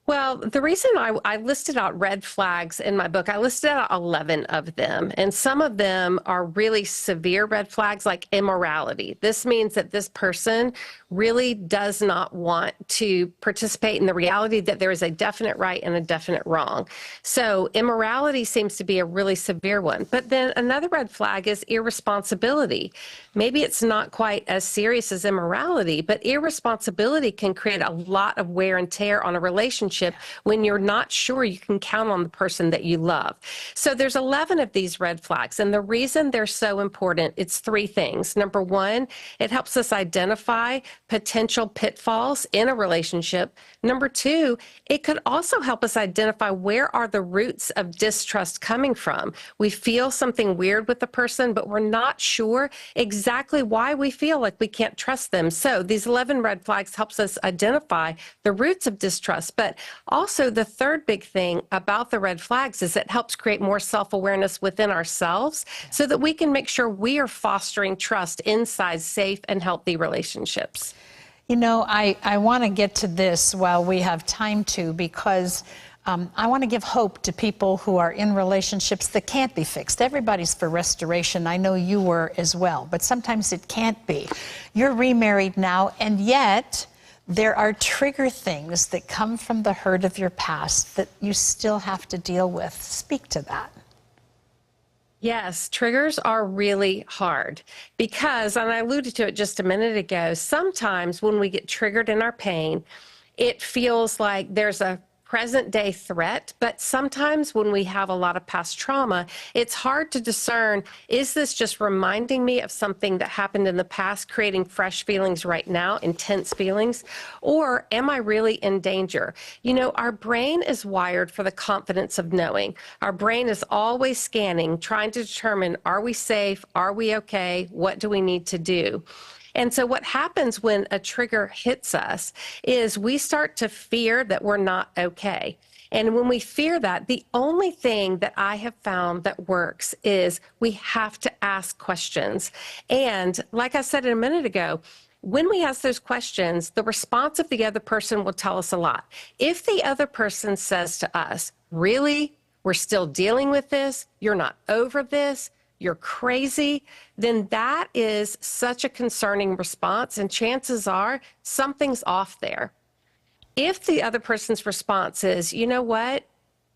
Well, the reason I listed out red flags in my book, I listed out 11 of them, and some of them are really severe red flags like immorality. This means that this person really does not want to participate in the reality that there is a definite right and a definite wrong. So immorality seems to be a really severe one. But then another red flag is irresponsibility. Maybe it's not quite as serious as immorality, but irresponsibility can create a lot of wear and tear on a relationship relationship when you're not sure you can count on the person that you love. So there's 11 of these red flags. And the reason they're so important, it's three things. Number one, it helps us identify potential pitfalls in a relationship. Number two, it could also help us identify where are the roots of distrust coming from. We feel something weird with the person, but we're not sure exactly why we feel like we can't trust them. So these 11 red flags helps us identify the roots of distrust. But also the third big thing about the red flags is it helps create more self-awareness within ourselves so that we can make sure we are fostering trust inside safe and healthy relationships. You know, I want to get to this while we have time to, because I want to give hope to people who are in relationships that can't be fixed. Everybody's for restoration. I know you were as well, but sometimes it can't be. You're remarried now, and yet there are trigger things that come from the hurt of your past that you still have to deal with. Speak to that. Yes, triggers are really hard because, and I alluded to it just a minute ago, sometimes when we get triggered in our pain, it feels like there's a present day threat, but sometimes when we have a lot of past trauma, it's hard to discern, is this just reminding me of something that happened in the past, creating fresh feelings right now, intense feelings, or am I really in danger? You know, our brain is wired for the confidence of knowing. Our brain is always scanning, trying to determine, are we safe? Are we okay? What do we need to do? And so what happens when a trigger hits us is we start to fear that we're not okay. And when we fear that, the only thing that I have found that works is we have to ask questions. And like I said a minute ago, when we ask those questions, the response of the other person will tell us a lot. If the other person says to us, really, we're still dealing with this, you're not over this, you're crazy, then that is such a concerning response, and chances are something's off there. If the other person's response is, you know what,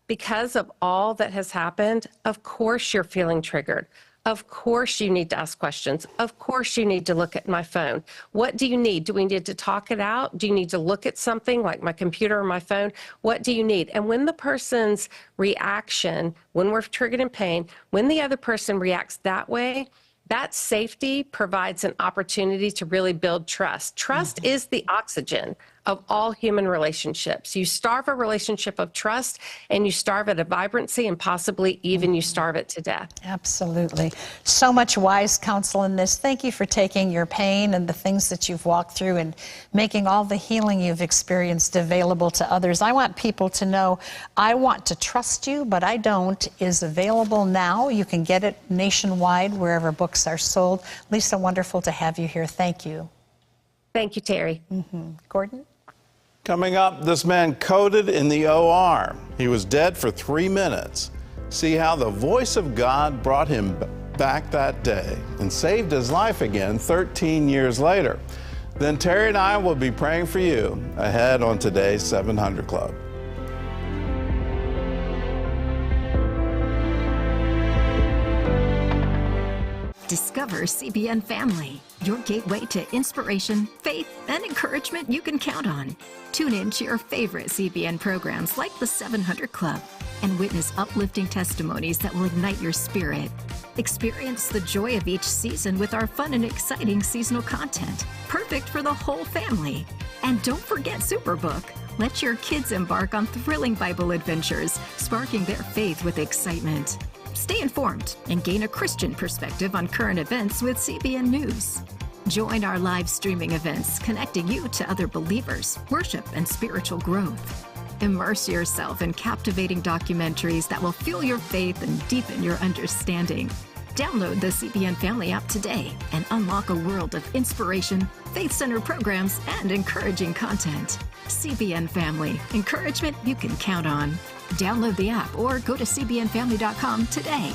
because of all that has happened, of course you're feeling triggered. Of course you need to ask questions. Of course you need to look at my phone. What do you need? Do we need to talk it out? Do you need to look at something like my computer or my phone? What do you need? And when the person's reaction, when we're triggered in pain, when the other person reacts that way, that safety provides an opportunity to really build trust. Trust is the oxygen of all human relationships. You starve a relationship of trust and you starve it of vibrancy, and possibly even you starve it to death. Absolutely. So much wise counsel in this. Thank you for taking your pain and the things that you've walked through and making all the healing you've experienced available to others. I want people to know, I Want to Trust You, But I Don't is available now. You can get it nationwide wherever books are sold. Lisa, wonderful to have you here. Thank you. Thank you, Terry. Gordon? Coming up, this man coded in the OR. He was dead for 3 minutes. See how the voice of God brought him back that day and saved his life again 13 years later. Then Terry and I will be praying for you ahead on today's 700 Club. Discover CBN Family, your gateway to inspiration, faith, and encouragement you can count on. Tune in to your favorite CBN programs like the 700 Club and witness uplifting testimonies that will ignite your spirit. Experience the joy of each season with our fun and exciting seasonal content, perfect for the whole family. And don't forget Superbook. Let your kids embark on thrilling Bible adventures, sparking their faith with excitement. Stay informed and gain a Christian perspective on current events with CBN News. Join our live streaming events, connecting you to other believers, worship, and spiritual growth. Immerse yourself in captivating documentaries that will fuel your faith and deepen your understanding. Download the CBN Family app today and unlock a world of inspiration, faith-centered programs, and encouraging content. CBN Family, encouragement you can count on. Download the app or go to cbnfamily.com today.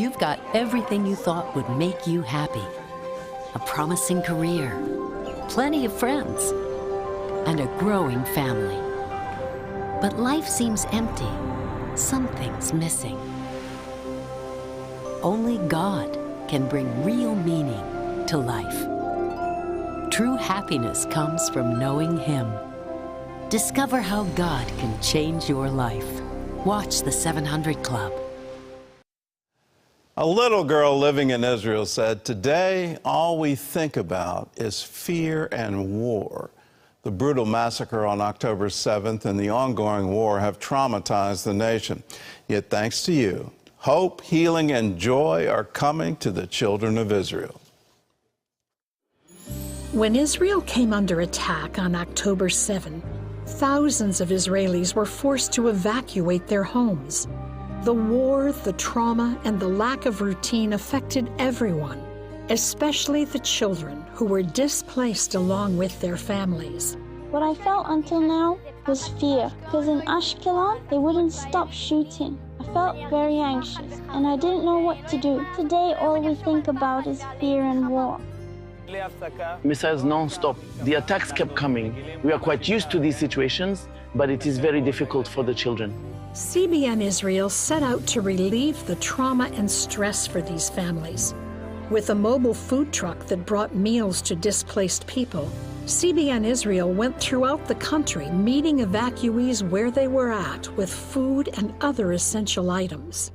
you've got everything you thought would make you happy. A promising career, plenty of friends, and a growing family. But life seems empty. Something's missing. Only God can bring real meaning to life. True happiness comes from knowing Him. Discover how God can change your life. Watch The 700 Club. A little girl living in Israel said, "Today, all we think about is fear and war." The brutal massacre on October 7th and the ongoing war have traumatized the nation. Yet thanks to you, hope, healing, and joy are coming to the children of Israel. When Israel came under attack on October 7, thousands of Israelis were forced to evacuate their homes. The war, the trauma, and the lack of routine affected everyone, especially the children who were displaced along with their families. What I felt until now was fear, because in Ashkelon, they wouldn't stop shooting. I felt very anxious, and I didn't know what to do. Today, all we think about is fear and war. Missiles non-stop. The attacks kept coming. We are quite used to these situations, but it is very difficult for the children. CBN Israel set out to relieve the trauma and stress for these families. With a mobile food truck that brought meals to displaced people, CBN Israel went throughout the country meeting evacuees where they were at with food and other essential items.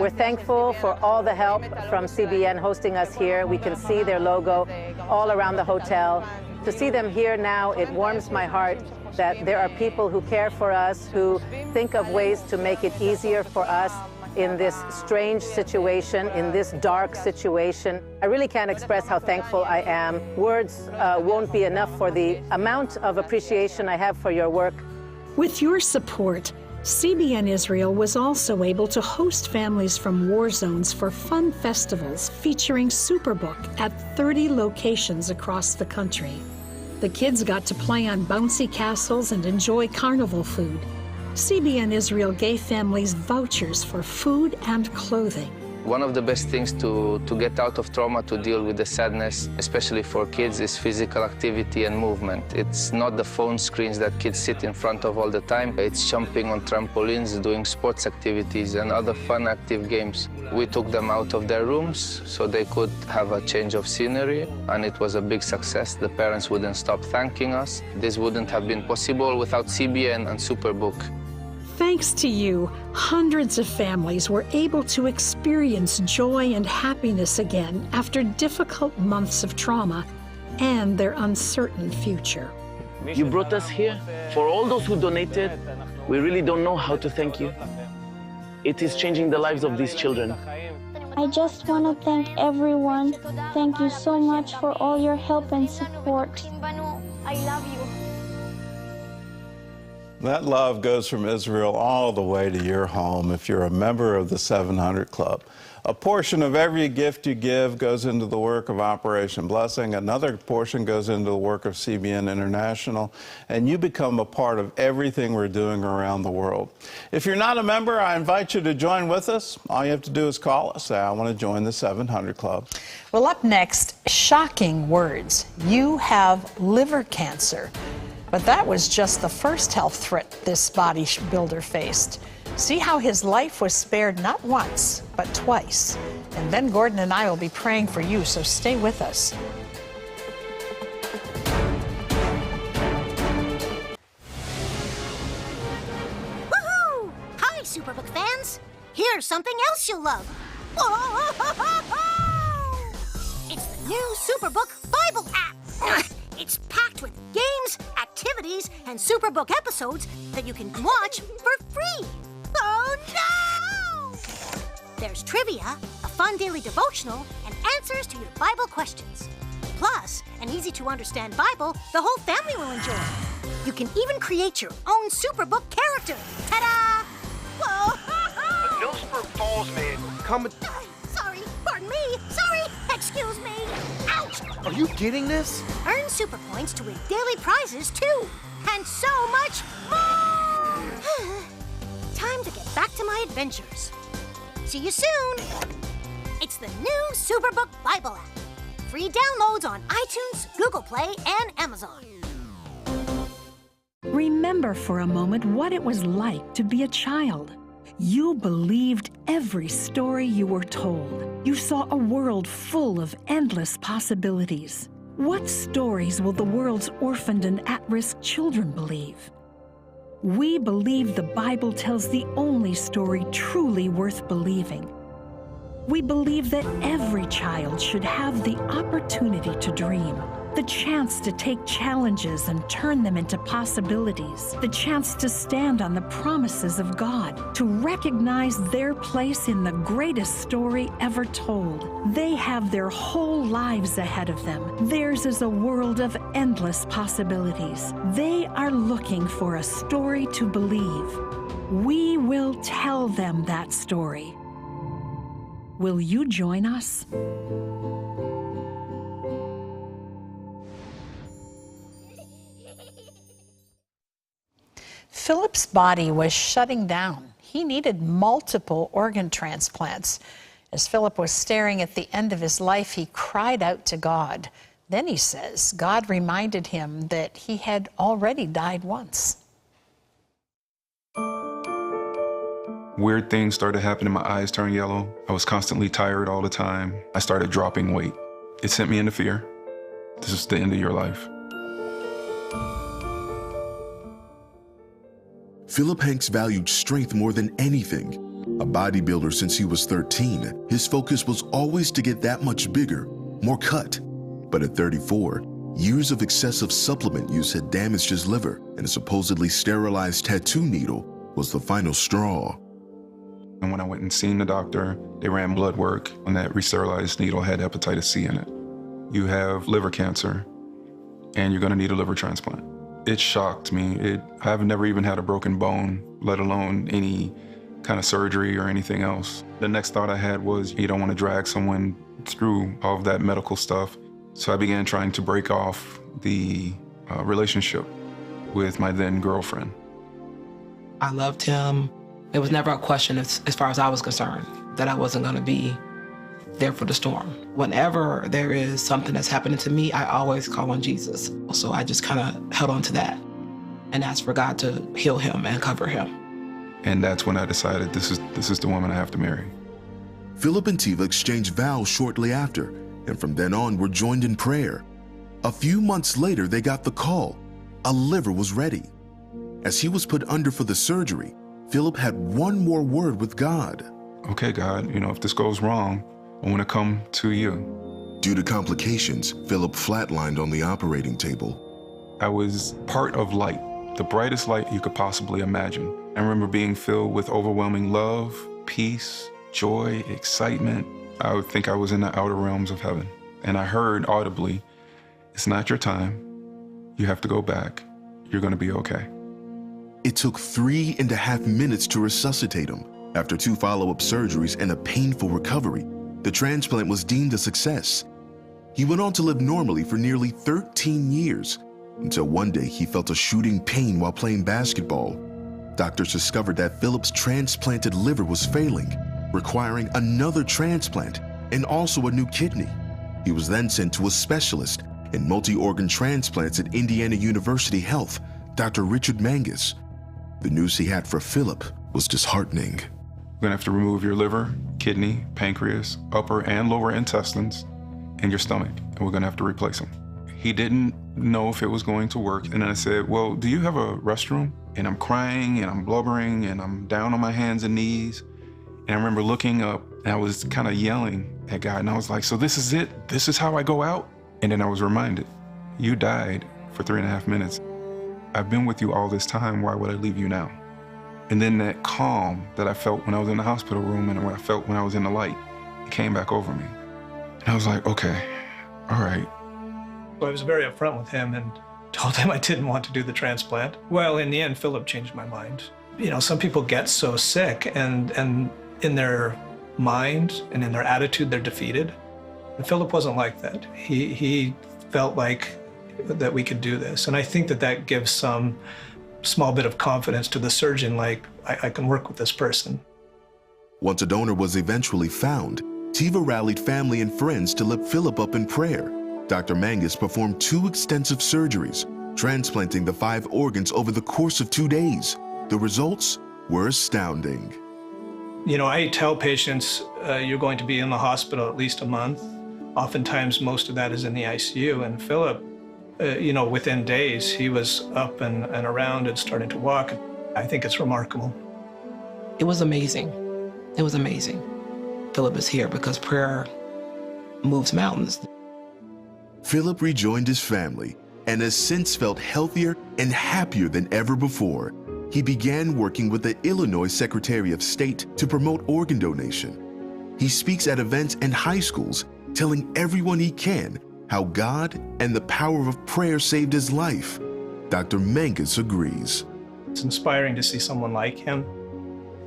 We're thankful for all the help from CBN hosting us here. We can see their logo all around the hotel. To see them here now, it warms my heart that there are people who care for us, who think of ways to make it easier for us in this strange situation, in this dark situation. I really can't express how thankful I am. Words won't be enough for the amount of appreciation I have for your work. With your support, CBN Israel was also able to host families from war zones for fun festivals featuring Superbook at 30 locations across the country. The kids got to play on bouncy castles and enjoy carnival food. CBN Israel gave families vouchers for food and clothing. One of the best things to get out of trauma, to deal with the sadness, especially for kids, is physical activity and movement. It's not the phone screens that kids sit in front of all the time. It's jumping on trampolines, doing sports activities and other fun, active games. We took them out of their rooms so they could have a change of scenery, and it was a big success. The parents wouldn't stop thanking us. This wouldn't have been possible without CBN and Superbook. Thanks to you, hundreds of families were able to experience joy and happiness again after difficult months of trauma and their uncertain future. You brought us here. For all those who donated, we really don't know how to thank you. It is changing the lives of these children. I just want to thank everyone. Thank you so much for all your help and support. I love you. That love goes from Israel all the way to your home if you're a member of the 700 Club. A portion of every gift you give goes into the work of Operation Blessing. Another portion goes into the work of CBN International. And you become a part of everything we're doing around the world. If you're not a member, I invite you to join with us. All you have to do is call us. Say, I want to join the 700 Club. Well, up next, shocking words. You have liver cancer. But that was just the first health threat this bodybuilder faced. See how his life was spared not once, but twice. And Ben Gordon and I will be praying for you, so stay with us. Woohoo! Hi, Superbook fans. Here's something else you'll love. It's the new Superbook Bible app. It's packed with games, activities, and Superbook episodes that you can watch for free. Oh, no! There's trivia, a fun daily devotional, and answers to your Bible questions. Plus, an easy-to-understand Bible the whole family will enjoy. You can even create your own Superbook character. Ta-da! Whoa! The Millsburg Falls man coming... Sorry, pardon me. Sorry, excuse me. Ouch! Are you getting this? Earn super points to win daily prizes, too. And so much more! Time to get back to my adventures. See you soon! It's the new Superbook Bible app. Free downloads on iTunes, Google Play, and Amazon. Remember for a moment what it was like to be a child. You believed every story you were told. You saw a world full of endless possibilities. What stories will the world's orphaned and at-risk children believe? We believe the Bible tells the only story truly worth believing. We believe that every child should have the opportunity to dream, the chance to take challenges and turn them into possibilities, the chance to stand on the promises of God, to recognize their place in the greatest story ever told. They have their whole lives ahead of them. Theirs is a world of endless possibilities. They are looking for a story to believe. We will tell them that story. Will you join us? Philip's body was shutting down. He needed multiple organ transplants. As Philip was staring at the end of his life, he cried out to God. Then he says God reminded him that he had already died once. Weird things started happening. My eyes turned yellow. I was constantly tired all the time. I started dropping weight. It sent me into fear. This is the end of your life. Philip Hanks valued strength more than anything. A bodybuilder since he was 13, his focus was always to get that much bigger, more cut. But at 34, years of excessive supplement use had damaged his liver, and a supposedly sterilized tattoo needle was the final straw. And when I went and seen the doctor, they ran blood work, and that re-sterilized needle had hepatitis C in it. You have liver cancer, and you're gonna need a liver transplant. It shocked me. I've never even had a broken bone, let alone any kind of surgery or anything else. The next thought I had was, you don't want to drag someone through all of that medical stuff. So I began trying to break off the relationship with my then girlfriend. I loved him. It was never a question as far as I was concerned that I wasn't going to be there for the storm. Whenever there is something that's happening to me, I always call on Jesus. So I just kind of held on to that and asked for God to heal him and cover him. And that's when I decided this is the woman I have to marry. Philip and Tiva exchanged vows shortly after, and from then on were joined in prayer. A few months later, they got the call. A liver was ready. As he was put under for the surgery, Philip had one more word with God. Okay, God, if this goes wrong, I want to come to you. Due to complications, Philip flatlined on the operating table. I was part of light, the brightest light you could possibly imagine. I remember being filled with overwhelming love, peace, joy, excitement. I would think I was in the outer realms of heaven. And I heard audibly, it's not your time. You have to go back. You're going to be okay. It took 3.5 minutes to resuscitate him. After 2 follow-up surgeries and a painful recovery, the transplant was deemed a success. He went on to live normally for nearly 13 years, until one day he felt a shooting pain while playing basketball. Doctors discovered that Philip's transplanted liver was failing, requiring another transplant and also a new kidney. He was then sent to a specialist in multi-organ transplants at Indiana University Health, Dr. Richard Mangus. The news he had for Philip was disheartening. We're gonna have to remove your liver, kidney, pancreas, upper and lower intestines, and your stomach, and we're gonna have to replace them. He didn't know if it was going to work, and then I said, well, do you have a restroom? And I'm crying, and I'm blubbering, and I'm down on my hands and knees. And I remember looking up, and I was kind of yelling at God, and I was like, so this is it? This is how I go out? And then I was reminded, you died for 3.5 minutes. I've been with you all this time, why would I leave you now? And then that calm that I felt when I was in the hospital room and what I felt when I was in the light, it came back over me. And I was like, okay, all right. I was very upfront with him and told him I didn't want to do the transplant. Well, in the end, Philip changed my mind. Some people get so sick and in their mind and in their attitude, they're defeated. And Philip wasn't like that. He felt like that we could do this. And I think that gives some small bit of confidence to the surgeon, like, I can work with this person. Once a donor was eventually found, Tiva rallied family and friends to lift Philip up in prayer. Dr. Mangus performed 2 extensive surgeries, transplanting the 5 organs over the course of 2 days. The results were astounding. You know, I tell patients you're going to be in the hospital at least a month. Oftentimes, most of that is in the ICU. And Philip, within days, he was up and around and starting to walk. I think it's remarkable. It was amazing. It was amazing. Philip is here because prayer moves mountains. Philip rejoined his family and has since felt healthier and happier than ever before. He began working with the Illinois Secretary of State to promote organ donation. He speaks at events and high schools, telling everyone he can how God and the power of prayer saved his life. Dr. Mangus agrees. It's inspiring to see someone like him.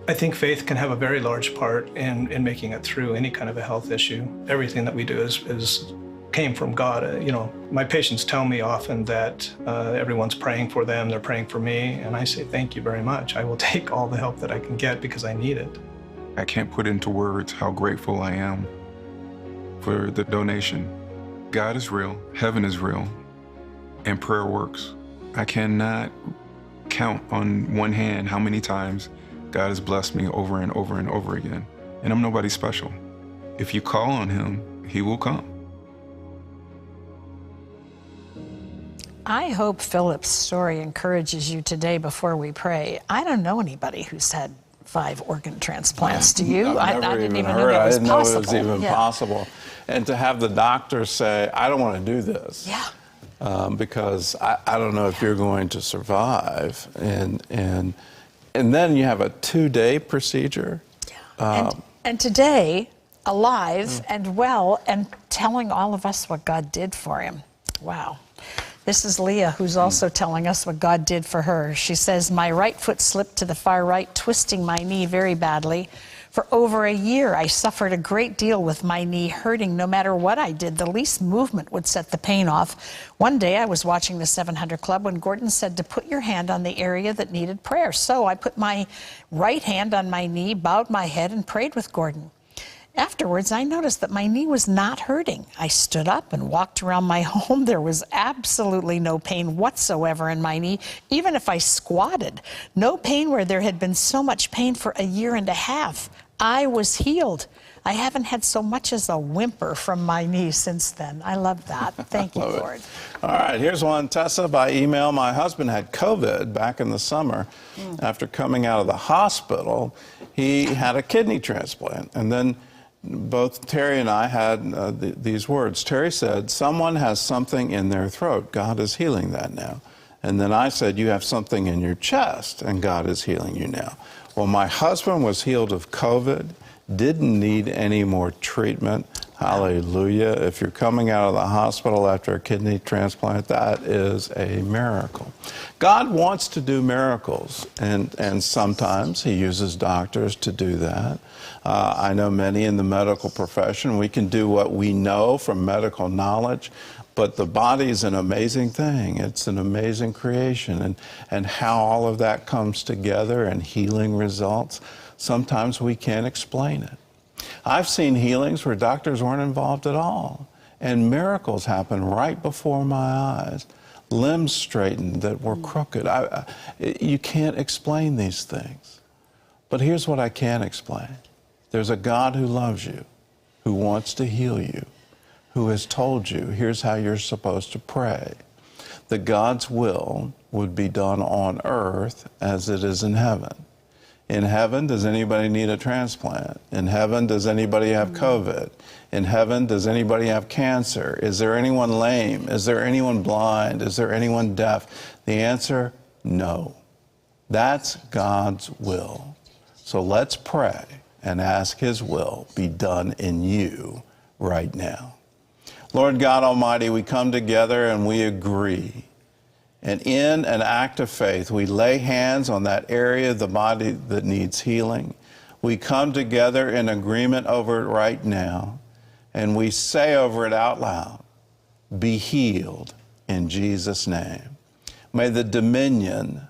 I think faith can have a very large part in making it through any kind of a health issue. Everything that we do came from God. My patients tell me often that everyone's praying for them, they're praying for me, and I say, thank you very much. I will take all the help that I can get because I need it. I can't put into words how grateful I am for the donation. God is real, heaven is real, and prayer works. I cannot count on one hand how many times God has blessed me over and over and over again. And I'm nobody special. If you call on him, he will come. I hope Philip's story encourages you today before we pray. I don't know anybody who's had 5 organ transplants. Do you? I didn't even know that was possible. I didn't know it was even possible. And to have the doctor say, I don't want to do this. Yeah. Because I don't know if you're going to survive. And then you have a 2-day procedure. Yeah. And today, alive and well and telling all of us what God did for him. Wow. This is Leah, who's also telling us what God did for her. She says, my right foot slipped to the far right, twisting my knee very badly. For over a year, I suffered a great deal with my knee hurting. No matter what I did, the least movement would set the pain off. One day, I was watching the 700 Club when Gordon said to put your hand on the area that needed prayer. So I put my right hand on my knee, bowed my head, and prayed with Gordon. Afterwards, I noticed that my knee was not hurting. I stood up and walked around my home. There was absolutely no pain whatsoever in my knee, even if I squatted. No pain where there had been so much pain for a year and a half. I was healed. I haven't had so much as a whimper from my knee since then. I love that. Thank you, Lord. All right, here's one, Tessa, by email. My husband had COVID back in the summer. After coming out of the hospital, he had a kidney transplant. And then both Terry and I had these words. Terry said, someone has something in their throat. God is healing that now. And then I said, you have something in your chest, and God is healing you now. Well, my husband was healed of COVID, didn't need any more treatment. Hallelujah. If you're coming out of the hospital after a kidney transplant, that is a miracle. God wants to do miracles, and sometimes he uses doctors to do that. I know many in the medical profession. We can do what we know from medical knowledge, but the body is an amazing thing. It's an amazing creation, and how all of that comes together and healing results, sometimes we can't explain it. I've seen healings where doctors weren't involved at all, and miracles happen right before my eyes. Limbs straightened that were crooked. You can't explain these things. But here's what I can explain. There's a God who loves you, who wants to heal you, who has told you, here's how you're supposed to pray. That God's will would be done on earth as it is in heaven. In heaven, does anybody need a transplant? In heaven, does anybody have COVID? In heaven, does anybody have cancer? Is there anyone lame? Is there anyone blind? Is there anyone deaf? The answer, no. That's God's will. So let's pray and ask his will be done in you right now. Lord God Almighty, we come together and we agree. And in an act of faith, we lay hands on that area of the body that needs healing. We come together in agreement over it right now, and we say over it out loud, be healed in Jesus' name. May the dominion,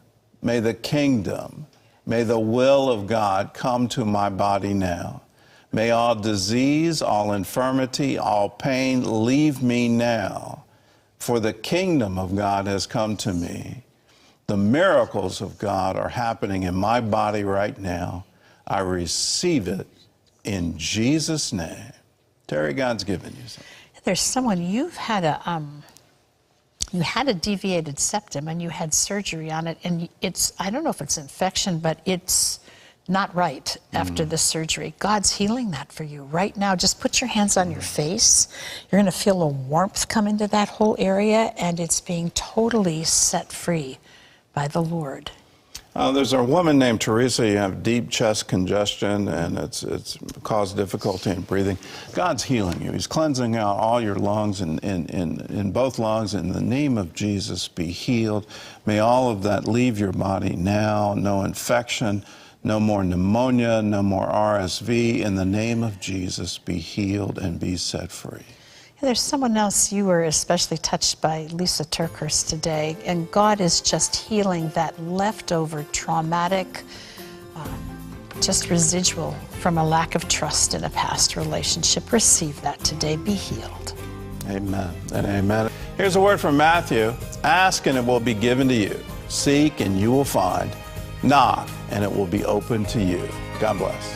may the kingdom, may the will of God come to my body now. May all disease, all infirmity, all pain leave me now, for the kingdom of God has come to me. The miracles of God are happening in my body right now. I receive it in Jesus' name. Terry, God's given you something. There's someone, you had a deviated septum and you had surgery on it, and it's, I don't know if it's infection, but it's not right after the surgery. God's healing that for you right now. Just put your hands on your face. You're going to feel a warmth come into that whole area, and it's being totally set free by the Lord. There's a woman named Teresa. You have deep chest congestion, and it's caused difficulty in breathing. God's healing you. He's cleansing out all your lungs, in both lungs. In the name of Jesus, be healed. May all of that leave your body now. No infection, no more pneumonia, no more RSV. In the name of Jesus, be healed and be set free. There's someone else, you were especially touched by Lisa Turkhurst today, and God is just healing that leftover traumatic, just residual from a lack of trust in a past relationship. Receive that today. Be healed. Amen and amen. Here's a word from Matthew. Ask and it will be given to you. Seek and you will find. Knock and it will be open to you. God bless.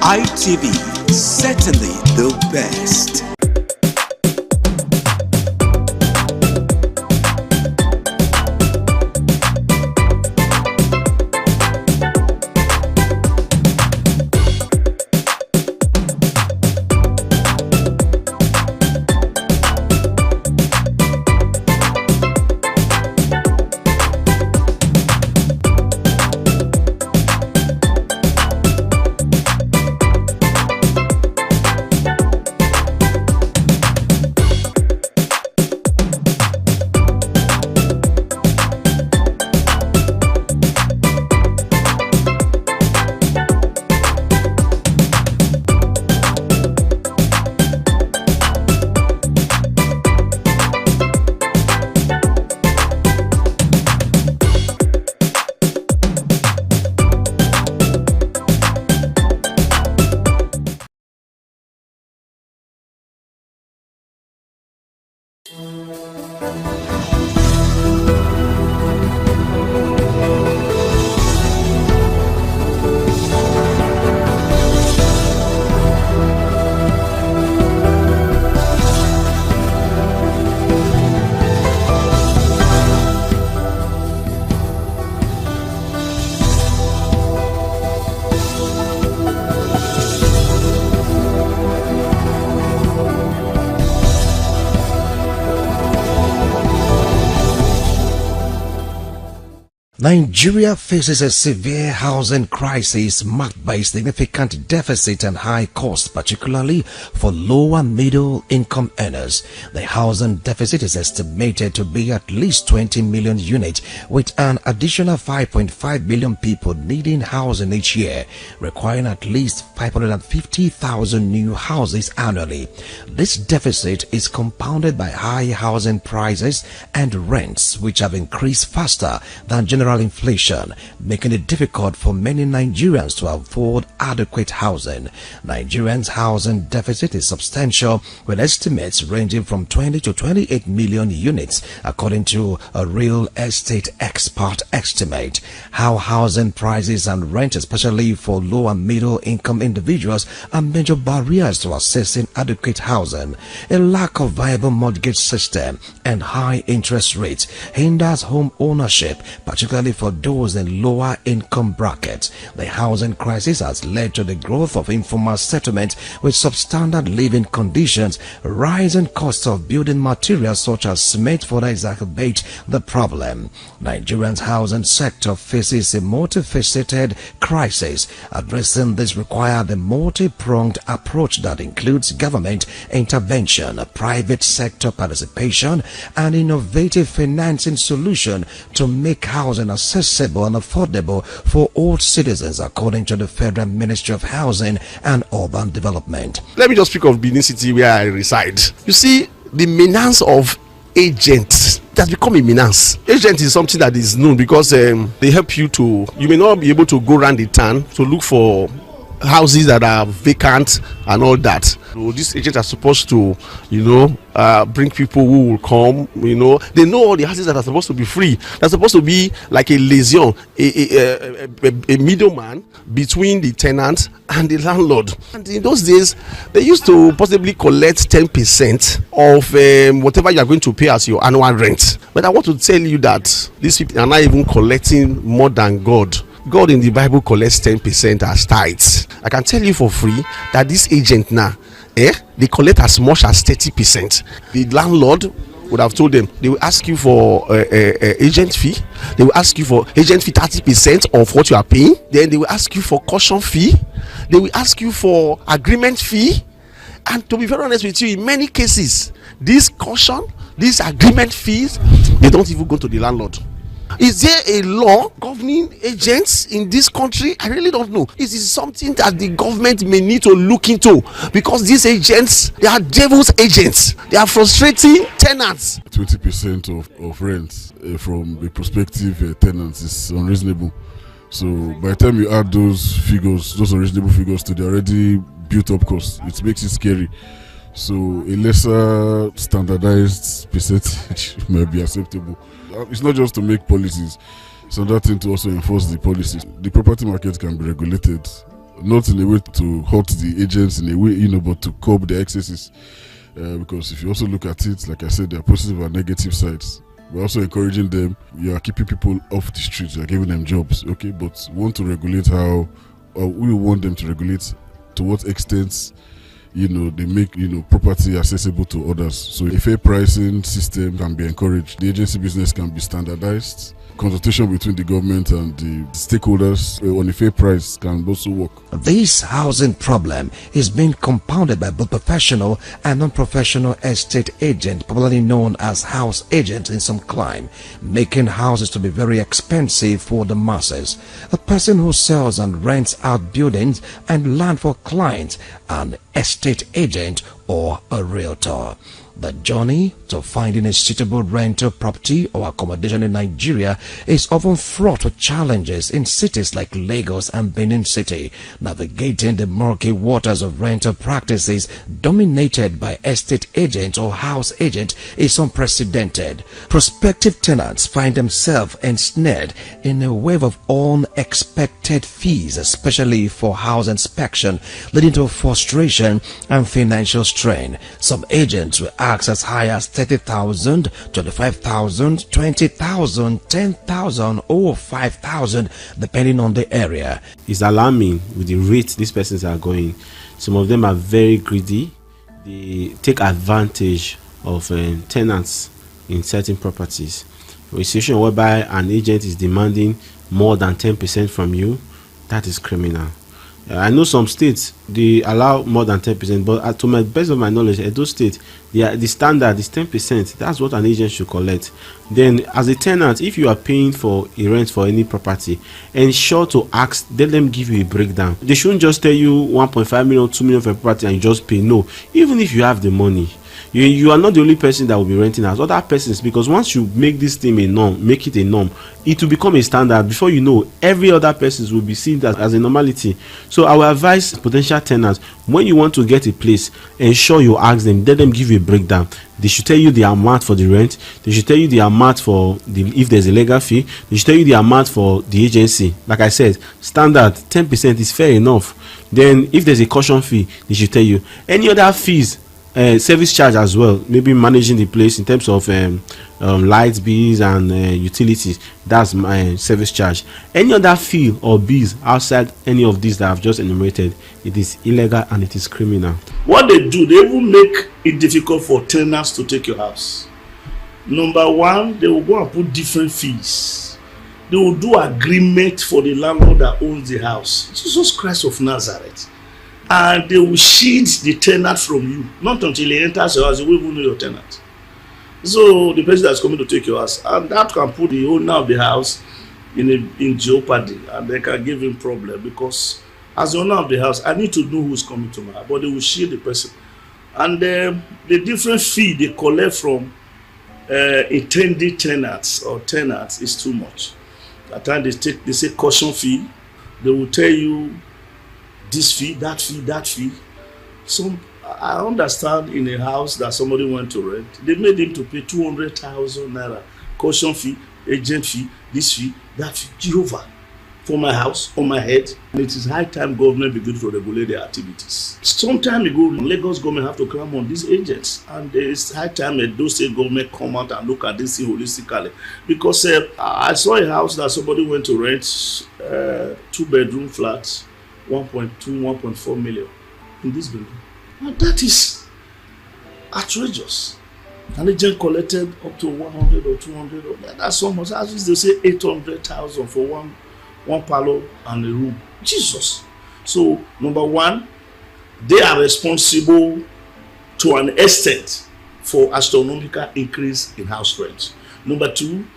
ITV, certainly the best. Nigeria faces a severe housing crisis marked by significant deficit and high costs, particularly for low and middle income earners. The housing deficit is estimated to be at least 20 million units, with an additional 5.5 million people needing housing each year, requiring at least 550,000 new houses annually. This deficit is compounded by high housing prices and rents, which have increased faster than general general inflation, making it difficult for many Nigerians to afford adequate housing. Nigerians' housing deficit is substantial, with estimates ranging from 20 to 28 million units, according to a real estate expert estimate. How housing prices and rent, especially for low and middle income individuals, are major barriers to accessing adequate housing. A lack of viable mortgage system and high interest rates hinders home ownership, particularly for those in lower income brackets. The housing crisis has led to the growth of informal settlements with substandard living conditions. Rising costs of building materials such as cement further exacerbate the problem. Nigeria's housing sector faces a multifaceted crisis. Addressing this requires a multi-pronged approach that includes government intervention, private sector participation, and innovative financing solution to make housing accessible and affordable for all citizens, according to the Federal Ministry of Housing and Urban Development. Let me just speak of Benin City, where I reside. You see, the menace of agents has become a menace. Agent is something that is known because they help you to, you may not be able to go around the town to look for houses that are vacant and all that. So these agents are supposed to, bring people who will come. They know all the houses that are supposed to be free. They're supposed to be like a liaison, a middleman between the tenant and the landlord. And in those days, they used to possibly collect 10% of whatever you are going to pay as your annual rent. But I want to tell you that these people are not even collecting more than God. God in the Bible collects 10% as tithes. I can tell you for free that this agent now, they collect as much as 30%. The landlord would have told them they will ask you for agent fee. They will ask you for agent fee 30% of what you are paying. Then they will ask you for caution fee. They will ask you for agreement fee. And to be very honest with you, in many cases, this caution, these agreement fees, they don't even go to the landlord. Is there a law governing agents in this country? I really don't know. This is something that the government may need to look into, because these agents, they are devil's agents. They are frustrating tenants. 20% of rent from the prospective tenants is unreasonable. So by the time you add those figures, those unreasonable figures to the already built up costs, it makes it scary. So a lesser standardized percentage may be acceptable. It's not just to make policies, it's another thing to also enforce the policies. The property market can be regulated, not in a way to hurt the agents in a way, but to curb the excesses. Because if you also look at it, like I said, there are positive and negative sides. We're also encouraging them. You are keeping people off the streets, you are giving them jobs, okay? But we want to regulate how, or we want them to regulate to what extent they make property accessible to others. So a fair pricing system can be encouraged. The agency business can be standardized. Consultation between the government and the stakeholders on a fair price can also work. This housing problem is being compounded by both professional and non-professional estate agents, popularly known as house agents in some clime, making houses to be very expensive for the masses. A person who sells and rents out buildings and land for clients, an estate agent or a realtor. The journey to finding a suitable rental property or accommodation in Nigeria is often fraught with challenges in cities like Lagos and Benin City. Navigating the murky waters of rental practices dominated by estate agents or house agents is unprecedented. Prospective tenants find themselves ensnared in a wave of unexpected fees, especially for house inspection, leading to frustration and financial strain. Some agents will ask as high as 30,000, 25,000, 20,000, 10,000 or 5,000 depending on the area. It's alarming with the rate these persons are going. Some of them are very greedy. They take advantage of tenants in certain properties. For a situation whereby an agent is demanding more than 10% from you, that is criminal. I know some states they allow more than 10%, but to my best of my knowledge, Edo State, the standard is 10%. That's what an agent should collect. Then, as a tenant, if you are paying for a rent for any property, ensure to ask. Let them give you a breakdown. They shouldn't just tell you 1.5 million, 2 million for a property and you just pay. No, even if you have the money, You are not the only person that will be renting house. Other persons, because once you make this thing a norm, make it a norm, it will become a standard. Before you know, every other person will be seen as a normality. So I will advise potential tenants, when you want to get a place, ensure you ask them, let them give you a breakdown. They should tell you the amount for the rent. They should tell you the amount for if there's a legal fee. They should tell you the amount for the agency. Like I said, standard 10% is fair enough. Then if there's a caution fee, they should tell you. Any other fees, service charge as well, maybe managing the place in terms of light bills and utilities, that's my service charge. Any other fee or bills outside any of these that I've just enumerated, it is illegal and it is criminal. What they do, they will make it difficult for tenants to take your house. Number one, they will go and put different fees. They will do agreement for the landlord that owns the house. Jesus Christ of Nazareth. And they will shield the tenant from you. Not until he enters your house, you will even know your tenant. So the person that's coming to take your house, and that can put the owner of the house in jeopardy, and they can give him problem, because as the owner of the house, I need to know who's coming to my house, but they will shield the person. And the different fee they collect from intended tenants or tenants is too much. At times they say caution fee. They will tell you this fee, that fee, that fee. So I understand in a house that somebody went to rent, they made him to pay 200,000 naira caution fee, agent fee, this fee, that fee. Jehovah, for my house, on my head. And it is high time government begin to regulate their activities. Some time ago, Lagos government have to climb on these agents, and it's high time that those state government come out and look at this thing holistically. Because I saw a house that somebody went to rent, 2-bedroom flats, 1.2, 1.4 million in this building. And that is outrageous. An agent collected up to 100 or 200. Or that's almost, as they say, 800,000 for one parlor and a room. Jesus. So, number one, they are responsible to an extent for astronomical increase in house rent. Number two,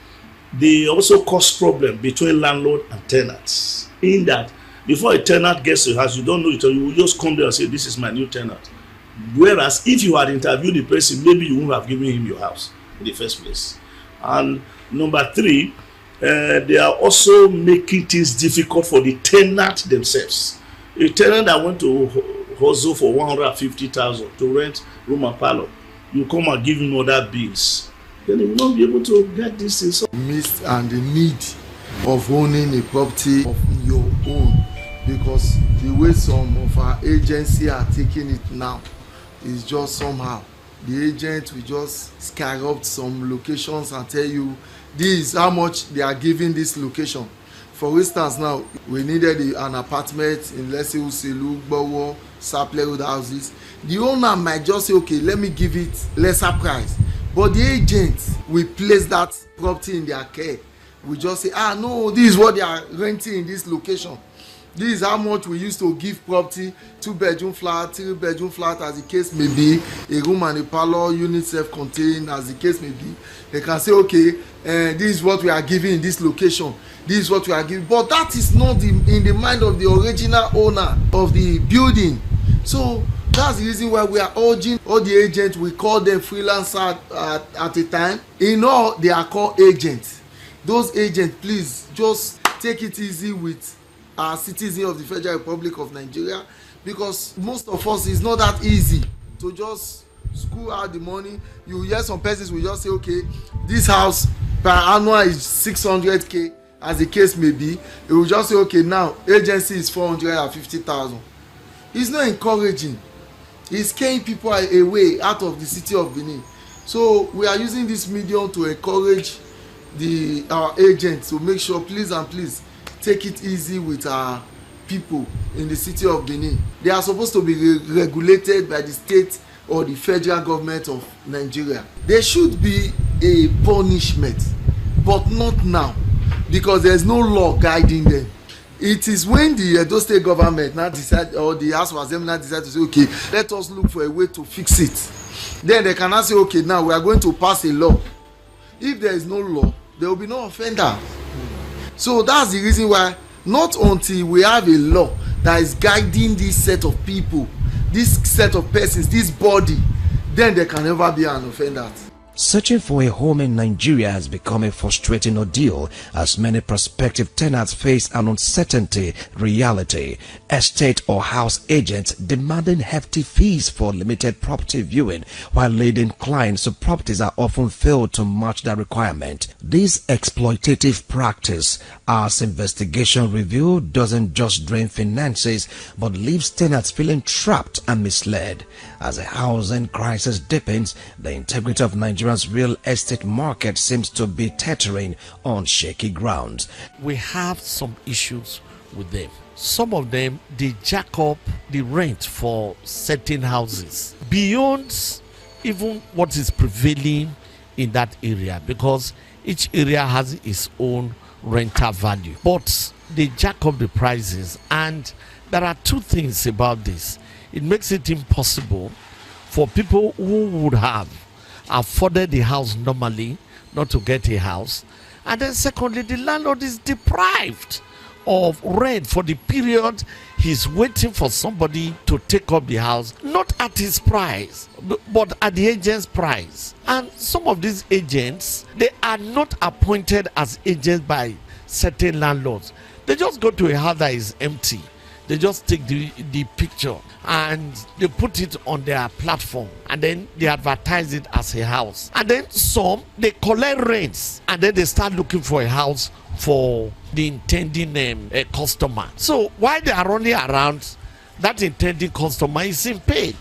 they also cause problem between landlord and tenants. In that, before a tenant gets to your house, you don't know it, or you will just come there and say, this is my new tenant. Whereas if you had interviewed the person, maybe you wouldn't have given him your house in the first place. And number three, they are also making things difficult for the tenant themselves. A tenant that went to hustle for 150,000 to rent room and parlor, you come and give him other bills, then he will not be able to get this thing. So missed and the need of owning a property of your own, because the way some of our agency are taking it now is just somehow the agent will just skyrocket some locations and tell you this is how much they are giving this location. For instance, now we needed an apartment in, let's say, Uselu, Gbowo, Saplerwood houses. The owner might just say, okay, let me give it lesser price, but the agent will place that property in their care. We just say, no, this is what they are renting in this location. This is how much we used to give property, 2-bedroom flat, 3-bedroom flat, as the case may be, a room and a parlor, unit self-contained, as the case may be. They can say, okay, this is what we are giving in this location. This is what we are giving. But that is not in the mind of the original owner of the building. So that's the reason why we are urging all the agents, we call them freelancers at a time. In all, they are called agents. Those agents, please, just take it easy with our citizens of the Federal Republic of Nigeria, because most of us, it's not that easy to just school out the money. You hear some persons will just say, okay, this house per annual is 600k, as the case may be. It will just say, okay, now agency is 450,000. It's not encouraging. It's scaring people away out of the city of Benin. So we are using this medium to encourage our agents to make sure, please and please, take it easy with our people in the city of Benin. They are supposed to be regulated by the state or the federal government of Nigeria. There should be a punishment, but not now, because there is no law guiding them. It is when the Edo State government now decide, or the House of Assembly now decide to say, okay, let us look for a way to fix it. Then they cannot say, okay, now we are going to pass a law. If there is no law, there will be no offender. So that's the reason why, not until we have a law that is guiding this set of people, this set of persons, this body, then there can never be an offender. Searching for a home in Nigeria has become a frustrating ordeal as many prospective tenants face an uncertainty reality. Estate or house agents demanding hefty fees for limited property viewing, while leading clients to properties are often failed to match that requirement. This exploitative practice, as investigation revealed, doesn't just drain finances but leaves tenants feeling trapped and misled. As the housing crisis deepens, the integrity of Nigeria's real estate market seems to be teetering on shaky grounds. We have some issues with them. Some of them, they jack up the rent for certain houses beyond even what is prevailing in that area, because each area has its own rental value. But they jack up the prices, and there are two things about this. It makes it impossible for people who would have afforded the house normally not to get a house. And then secondly, the landlord is deprived of rent for the period he's waiting for somebody to take up the house, not at his price, but at the agent's price. And some of these agents, they are not appointed as agents by certain landlords. They just go to a house that is empty. They just take the picture and they put it on their platform, and then they advertise it as a house. And then some, they collect rents, and then they start looking for a house for the intending customer. So while they are running around, that intending customer is in pain.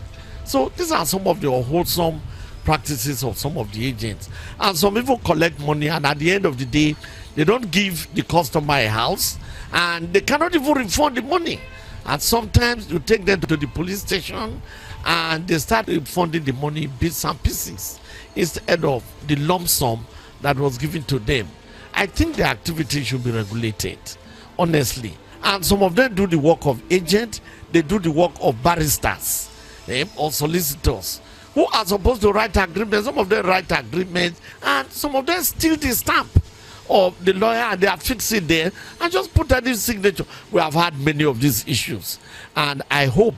So these are some of the unwholesome practices of some of the agents. And some even collect money, and at the end of the day, they don't give the customer a house, and they cannot even refund the money. And sometimes you take them to the police station and they start refunding the money in bits and pieces instead of the lump sum that was given to them. I think the activity should be regulated, honestly. And some of them do the work of agents, they do the work of barristers or solicitors who are supposed to write agreements. Some of them write agreements, and some of them steal the stamp of the lawyer, and they are fixing there and just put a new signature. We have had many of these issues, and I hope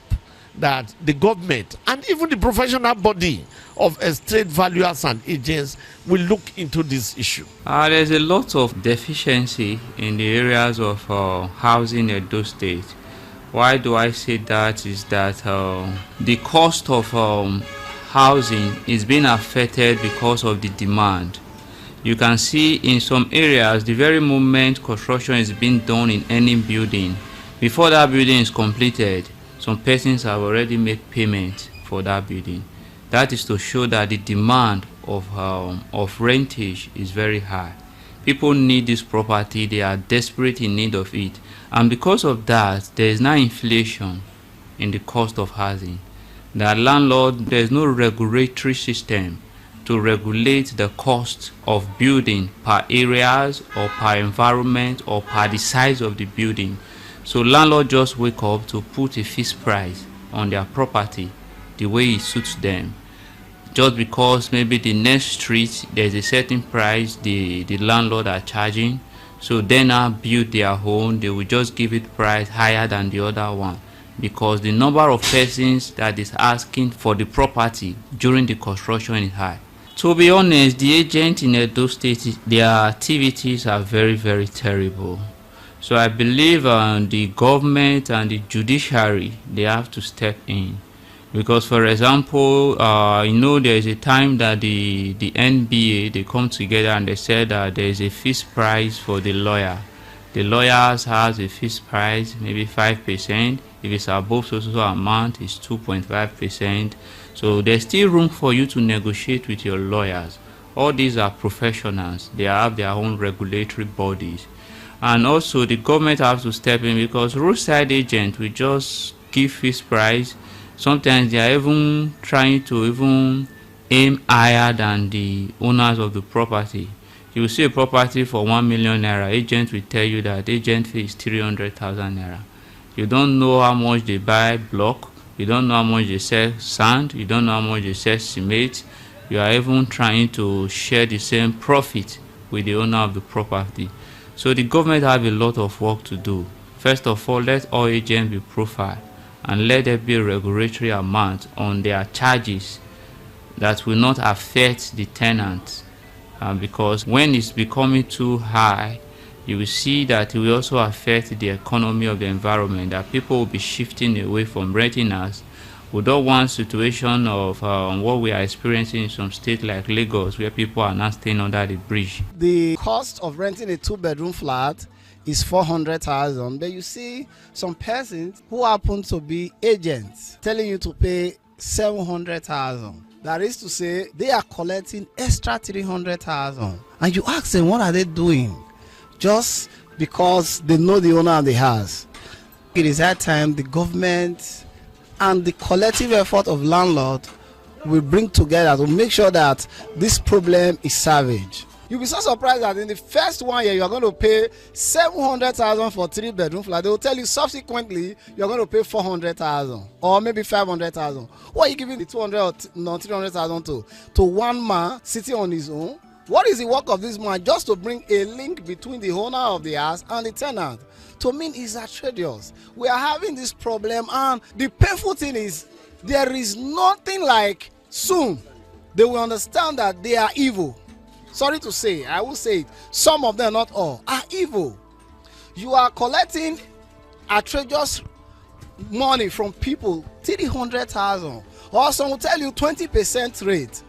that the government and even the professional body of estate valuers and agents will look into this issue. There's a lot of deficiency in the areas of housing in Edo State. Why do I say that? Is that the cost of housing is being affected because of the demand. You can see in some areas, the very moment construction is being done in any building, before that building is completed, some persons have already made payment for that building. That is to show that the demand of rentage is very high. People need this property, they are desperate in need of it. And because of that, there is now inflation in the cost of housing. The landlord, there is no regulatory system to regulate the cost of building per areas or per environment or per the size of the building. So landlord just wake up to put a fixed price on their property the way it suits them. Just because maybe the next street there's a certain price the landlord are charging, so they now build their home, they will just give it price higher than the other one, because the number of persons that is asking for the property during the construction is high. To be honest, the agents in Edo State, their activities are very, very terrible. So I believe the government and the judiciary, they have to step in. Because, for example, there is a time that the NBA, they come together and they said that there is a fixed price for the lawyer. The lawyers has a fixed price, maybe 5%. If it's above so amount, it's 2.5%. So there's still room for you to negotiate with your lawyers. All these are professionals. They have their own regulatory bodies. And also the government has to step in, because roadside agents will just give fixed price. Sometimes they are even trying to aim higher than the owners of the property. You will see a property for 1 million naira. Agent will tell you that agent fee is 300,000 naira. You don't know how much they buy block. You don't know how much they sell sand. You don't know how much they sell cement. You are even trying to share the same profit with the owner of the property. So the government have a lot of work to do. First of all, let all agents be profiled, and let there be a regulatory amount on their charges that will not affect the tenants, because when it's becoming too high, you will see that it will also affect the economy of the environment, that people will be shifting away from renting us. We don't want situation of what we are experiencing in some states like Lagos, where people are not staying under the bridge. The cost of renting a 2-bedroom flat is 400,000, but you see some persons who happen to be agents telling you to pay 700,000. That is to say, they are collecting extra 300,000, and you ask them what are they doing, just because they know the owner of the house. It is that time the government and the collective effort of landlord will bring together to make sure that this problem is salvaged. You'll be so surprised that in the first 1 year you are going to pay 700,000 for 3-bedroom flat. They will tell you subsequently you are going to pay 400,000 or maybe 500,000. What are you giving the 200 or 300,000 to one man sitting on his own? What is the work of this man? Just to bring a link between the owner of the house and the tenant. To me, it's outrageous. We are having this problem, and the painful thing is there is nothing like soon they will understand that they are evil. Sorry to say, I will say it. Some of them, not all, are evil. You are collecting outrageous money from people, 300,000. Or some will tell you 20% rate.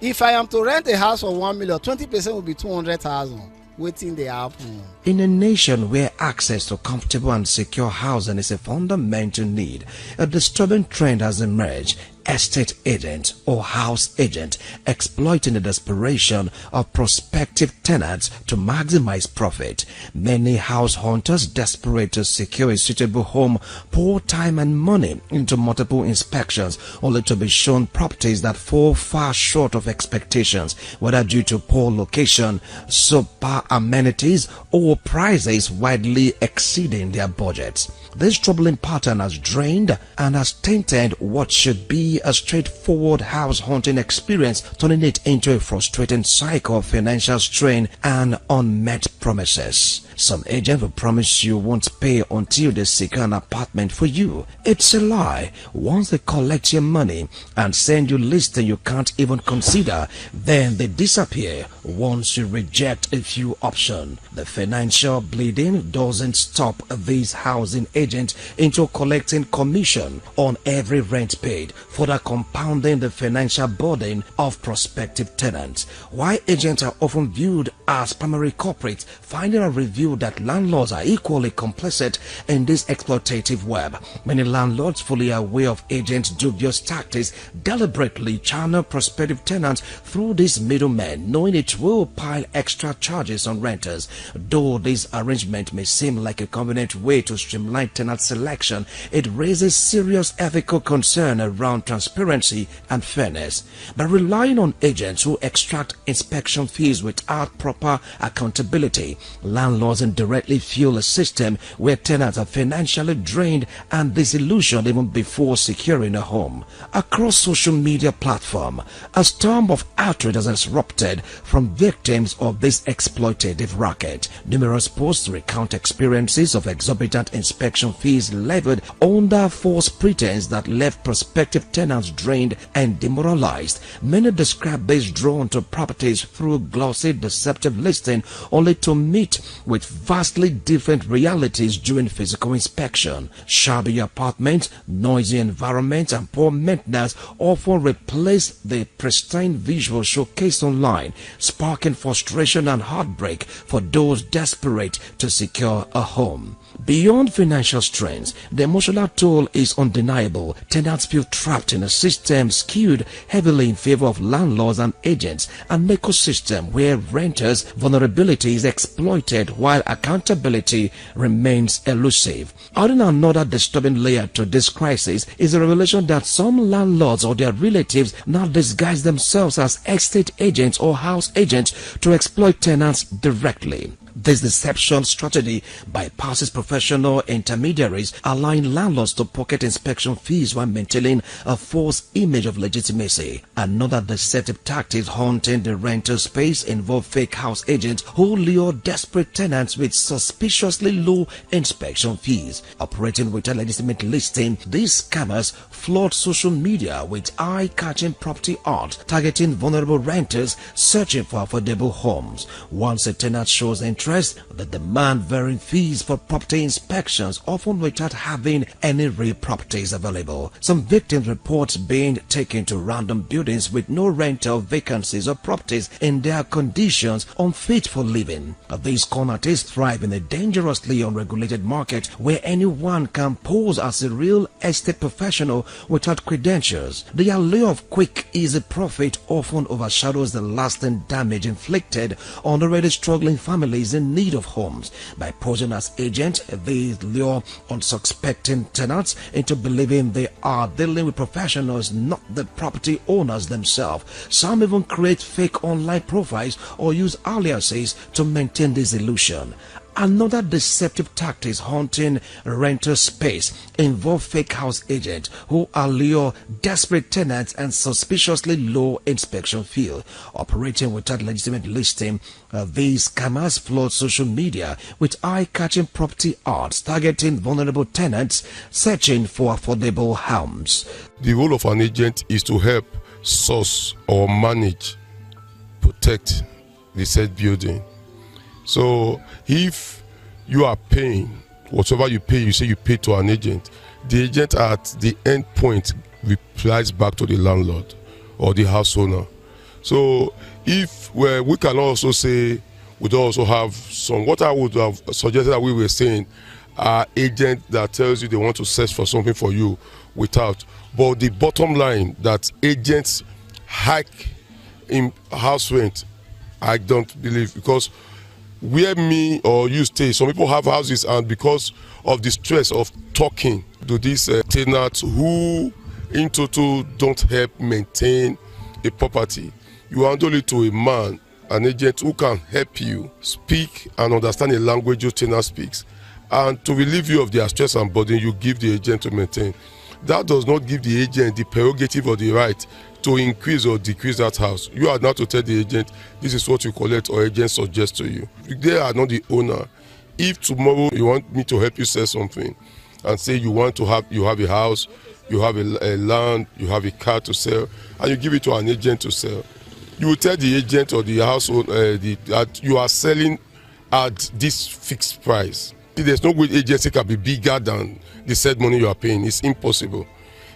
If I am to rent a house for 1 million, 20% will be 200,000. Waiting the happen. In a nation where access to comfortable and secure housing is a fundamental need, a disturbing trend has emerged. Estate agent or house agent exploiting the desperation of prospective tenants to maximize profit. Many house hunters desperate to secure a suitable home pour time and money into multiple inspections only to be shown properties that fall far short of expectations, whether due to poor location, subpar amenities, or prices widely exceeding their budgets. This troubling pattern has drained and has tainted what should be a straightforward house hunting experience, turning it into a frustrating cycle of financial strain and unmet promises. Some agent will promise you won't pay until they secure an apartment for you. It's a lie. Once they collect your money and send you listing you can't even consider, then they disappear once you reject a few options. The financial bleeding doesn't stop these housing agents into collecting commission on every rent paid, further compounding the financial burden of prospective tenants. Why agents are often viewed as primary culprits, finding a review that landlords are equally complicit in this exploitative web. Many landlords, fully aware of agents' dubious tactics, deliberately channel prospective tenants through these middlemen, knowing it will pile extra charges on renters. Though this arrangement may seem like a convenient way to streamline tenant selection, it raises serious ethical concern around transparency and fairness. By relying on agents who extract inspection fees without proper accountability, landlords indirectly fuel a system where tenants are financially drained and disillusioned even before securing a home. Across social media platforms, a storm of outrage has erupted from victims of this exploitative racket. Numerous posts recount experiences of exorbitant inspection fees levied under false pretense that left prospective tenants drained and demoralized. Many describe this drawn to properties through glossy, deceptive listing only to meet with vastly different realities during physical inspection. Shabby apartments, noisy environments, and poor maintenance often replace the pristine visual showcased online, sparking frustration and heartbreak for those desperate to secure a home. Beyond financial strains, the emotional toll is undeniable. Tenants feel trapped in a system skewed heavily in favor of landlords and agents, an ecosystem where renters' vulnerability is exploited while accountability remains elusive. Adding another disturbing layer to this crisis is the revelation that some landlords or their relatives now disguise themselves as estate agents or house agents to exploit tenants directly. This deception strategy bypasses professional intermediaries, allowing landlords to pocket inspection fees while maintaining a false image of legitimacy. Another deceptive tactic haunting the rental space involve fake house agents who lure desperate tenants with suspiciously low inspection fees. Operating with a legitimate listing, these scammers flood social media with eye-catching property art, targeting vulnerable renters searching for affordable homes. Once a tenant shows interest, they demand varying fees for property inspections, often without having any real properties available. Some victims report being taken to random buildings with no rental vacancies or properties in their conditions unfit for living. These con artists thrive in a dangerously unregulated market where anyone can pose as a real estate professional without credentials. The allure of quick, easy profit often overshadows the lasting damage inflicted on already struggling families in need of homes. By posing as agents, they lure unsuspecting tenants into believing they are dealing with professionals, not the property owners themselves. Some even create fake online profiles or use aliases to maintain this illusion. Another deceptive tactic haunting rental space involve fake house agents who allure desperate tenants and suspiciously low inspection fee. Operating without legitimate listing, these scammers flood social media with eye-catching property ads targeting vulnerable tenants searching for affordable homes. The role of an agent is to help source or manage, protect the said building. So if you are paying, whatever you pay, you say you pay to an agent, the agent at the end point replies back to the landlord or the house owner. So if we can also say, we do also have some, what I would have suggested that we were saying, agent that tells you they want to search for something for you without. But the bottom line, that agents hike in house rent, I don't believe, because where me or you stay, some people have houses, and because of the stress of talking to these tenants who in total don't help maintain a property, you handle it to a man, an agent who can help you speak and understand the language your tenant speaks, and to relieve you of their stress and burden, you give the agent to maintain. That does not give the agent the prerogative or the right to increase or decrease that house. You are now to tell the agent, this is what you collect, or agent suggests to you. They are not the owner. If tomorrow you want me to help you sell something and say you have a house, you have a land, you have a car to sell, and you give it to an agent to sell, you will tell the agent or the household that you are selling at this fixed price. There's no way agency can be bigger than the said money you are paying. It's impossible.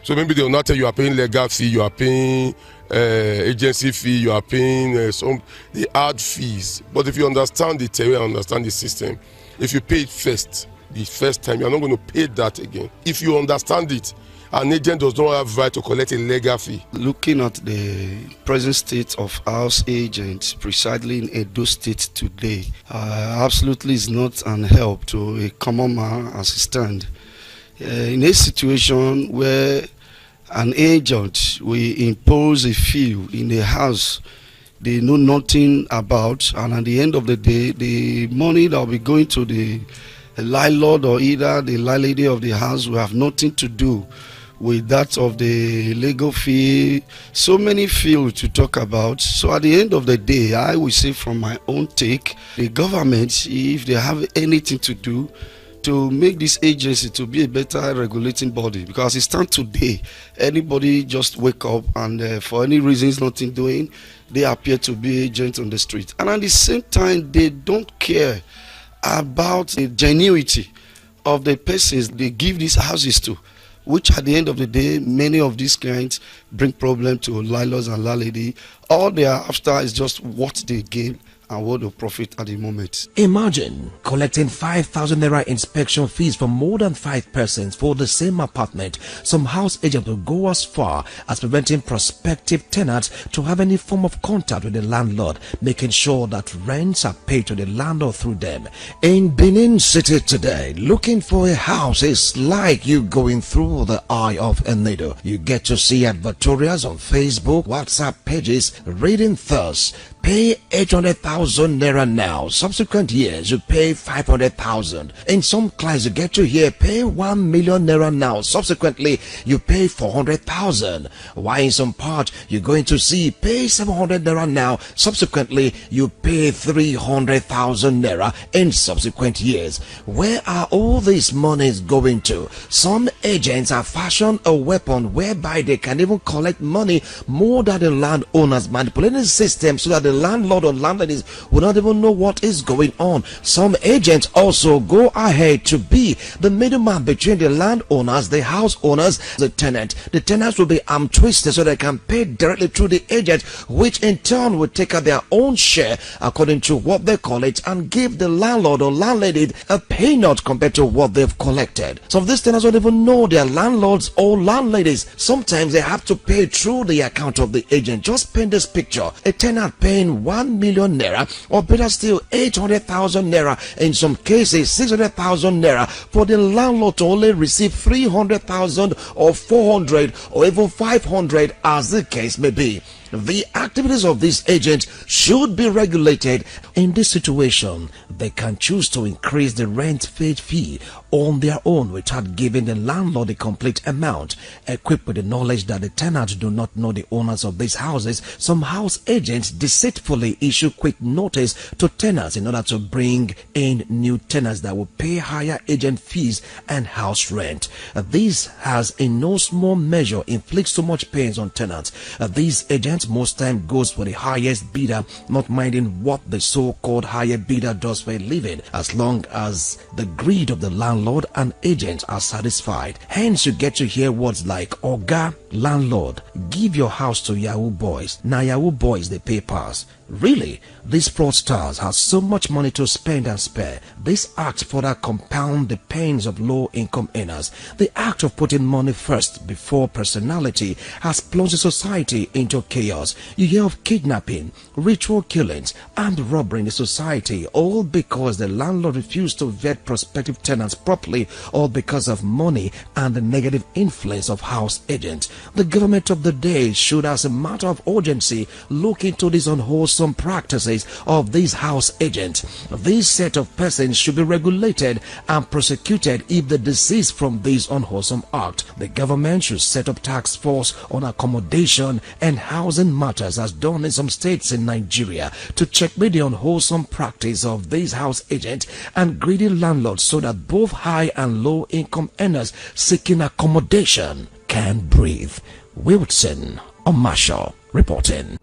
So maybe they will not tell you are paying legal fee, you are paying agency fee, you are paying the ad fees. But if you understand the terrain, understand the system, if you pay it first, the first time, you are not going to pay that again. If you understand it, an agent does not have right to collect a legal fee. Looking at the present state of house agents precisely in Edo State today, absolutely is not an help to a common man as it stands. In a situation where an agent will impose a fee in a house they know nothing about, and at the end of the day, the money that will be going to the landlord or either the landlady of the house will have nothing to do with that of the legal fee. So many fields to talk about. So at the end of the day, I will say from my own take, the government, if they have anything to do to make this agency to be a better regulating body, because it's time today, anybody just wake up and for any reasons nothing doing, they appear to be agents on the street, and at the same time they don't care about the genuinity of the persons they give these houses to, which at the end of the day, many of these clients bring problem to landlords and landlady. All they are after is just what they gain and what they profit at the moment. Imagine collecting 5,000 naira inspection fees for more than 5 persons for the same apartment. Some house agents will go as far as preventing prospective tenants to have any form of contact with the landlord, making sure that rents are paid to the landlord through them. In Benin City today, looking for a house is like you going through the eye of a needle. You get to see advertorials on Facebook, WhatsApp pages, reading thus. Pay 800,000 300,000 naira now. Subsequent years, you pay 500,000. In some clients, you get to hear pay 1 million naira now. Subsequently, you pay 400,000. While in some part, you're going to see pay 700 naira now. Subsequently, you pay 300,000 naira in subsequent years. Where are all these monies going to? Some agents have fashioned a weapon whereby they can even collect money more than the landowners, manipulating the system so that the landlord or landladies will not even know what is going on. Some agents also go ahead to be the middleman between the landowners, the house owners, the tenant. The tenants will be arm twisted so they can pay directly through the agent, which in turn will take out their own share according to what they call it and give the landlord or landlady a payout compared to what they've collected. Some of these tenants don't even know their landlords or landladies. Sometimes they have to pay through the account of the agent. Just paint this picture: a tenant paying 1 million naira, or better still 800,000 naira, in some cases 600,000 naira, for the landlord to only receive 300,000 or 400 or even 500, as the case may be. The activities of these agents should be regulated. In this situation, they can choose to increase the rent paid fee on their own without giving the landlord the complete amount. Equipped with the knowledge that the tenants do not know the owners of these houses, some house agents deceitfully issue quick notice to tenants in order to bring in new tenants that will pay higher agent fees and house rent. This has in no small measure inflicts so much pains on tenants. These agents most time goes for the highest bidder, not minding what the so-called higher bidder does for a living, as long as the greed of the landlord and agents are satisfied. Hence, you get to hear words like "Oga, landlord, give your house to Yahoo boys. Now Yahoo boys they pay pass." Really, these fraudsters have so much money to spend and spare. This act further compound the pains of low-income earners. The act of putting money first before personality has plunged society into chaos. You hear of kidnapping, ritual killings, and robbery in the society, all because the landlord refused to vet prospective tenants properly, all because of money and the negative influence of house agents. The government of the day should, as a matter of urgency, look into these unwholesome practices of these house agents. This set of persons should be regulated and prosecuted if they desist from this unwholesome act. The government should set up task force on accommodation and housing matters, as done in some states in Nigeria, to checkmate the unwholesome practice of these house agents and greedy landlords, so that both high and low income earners seeking accommodation can breathe. Wilson Omasho reporting.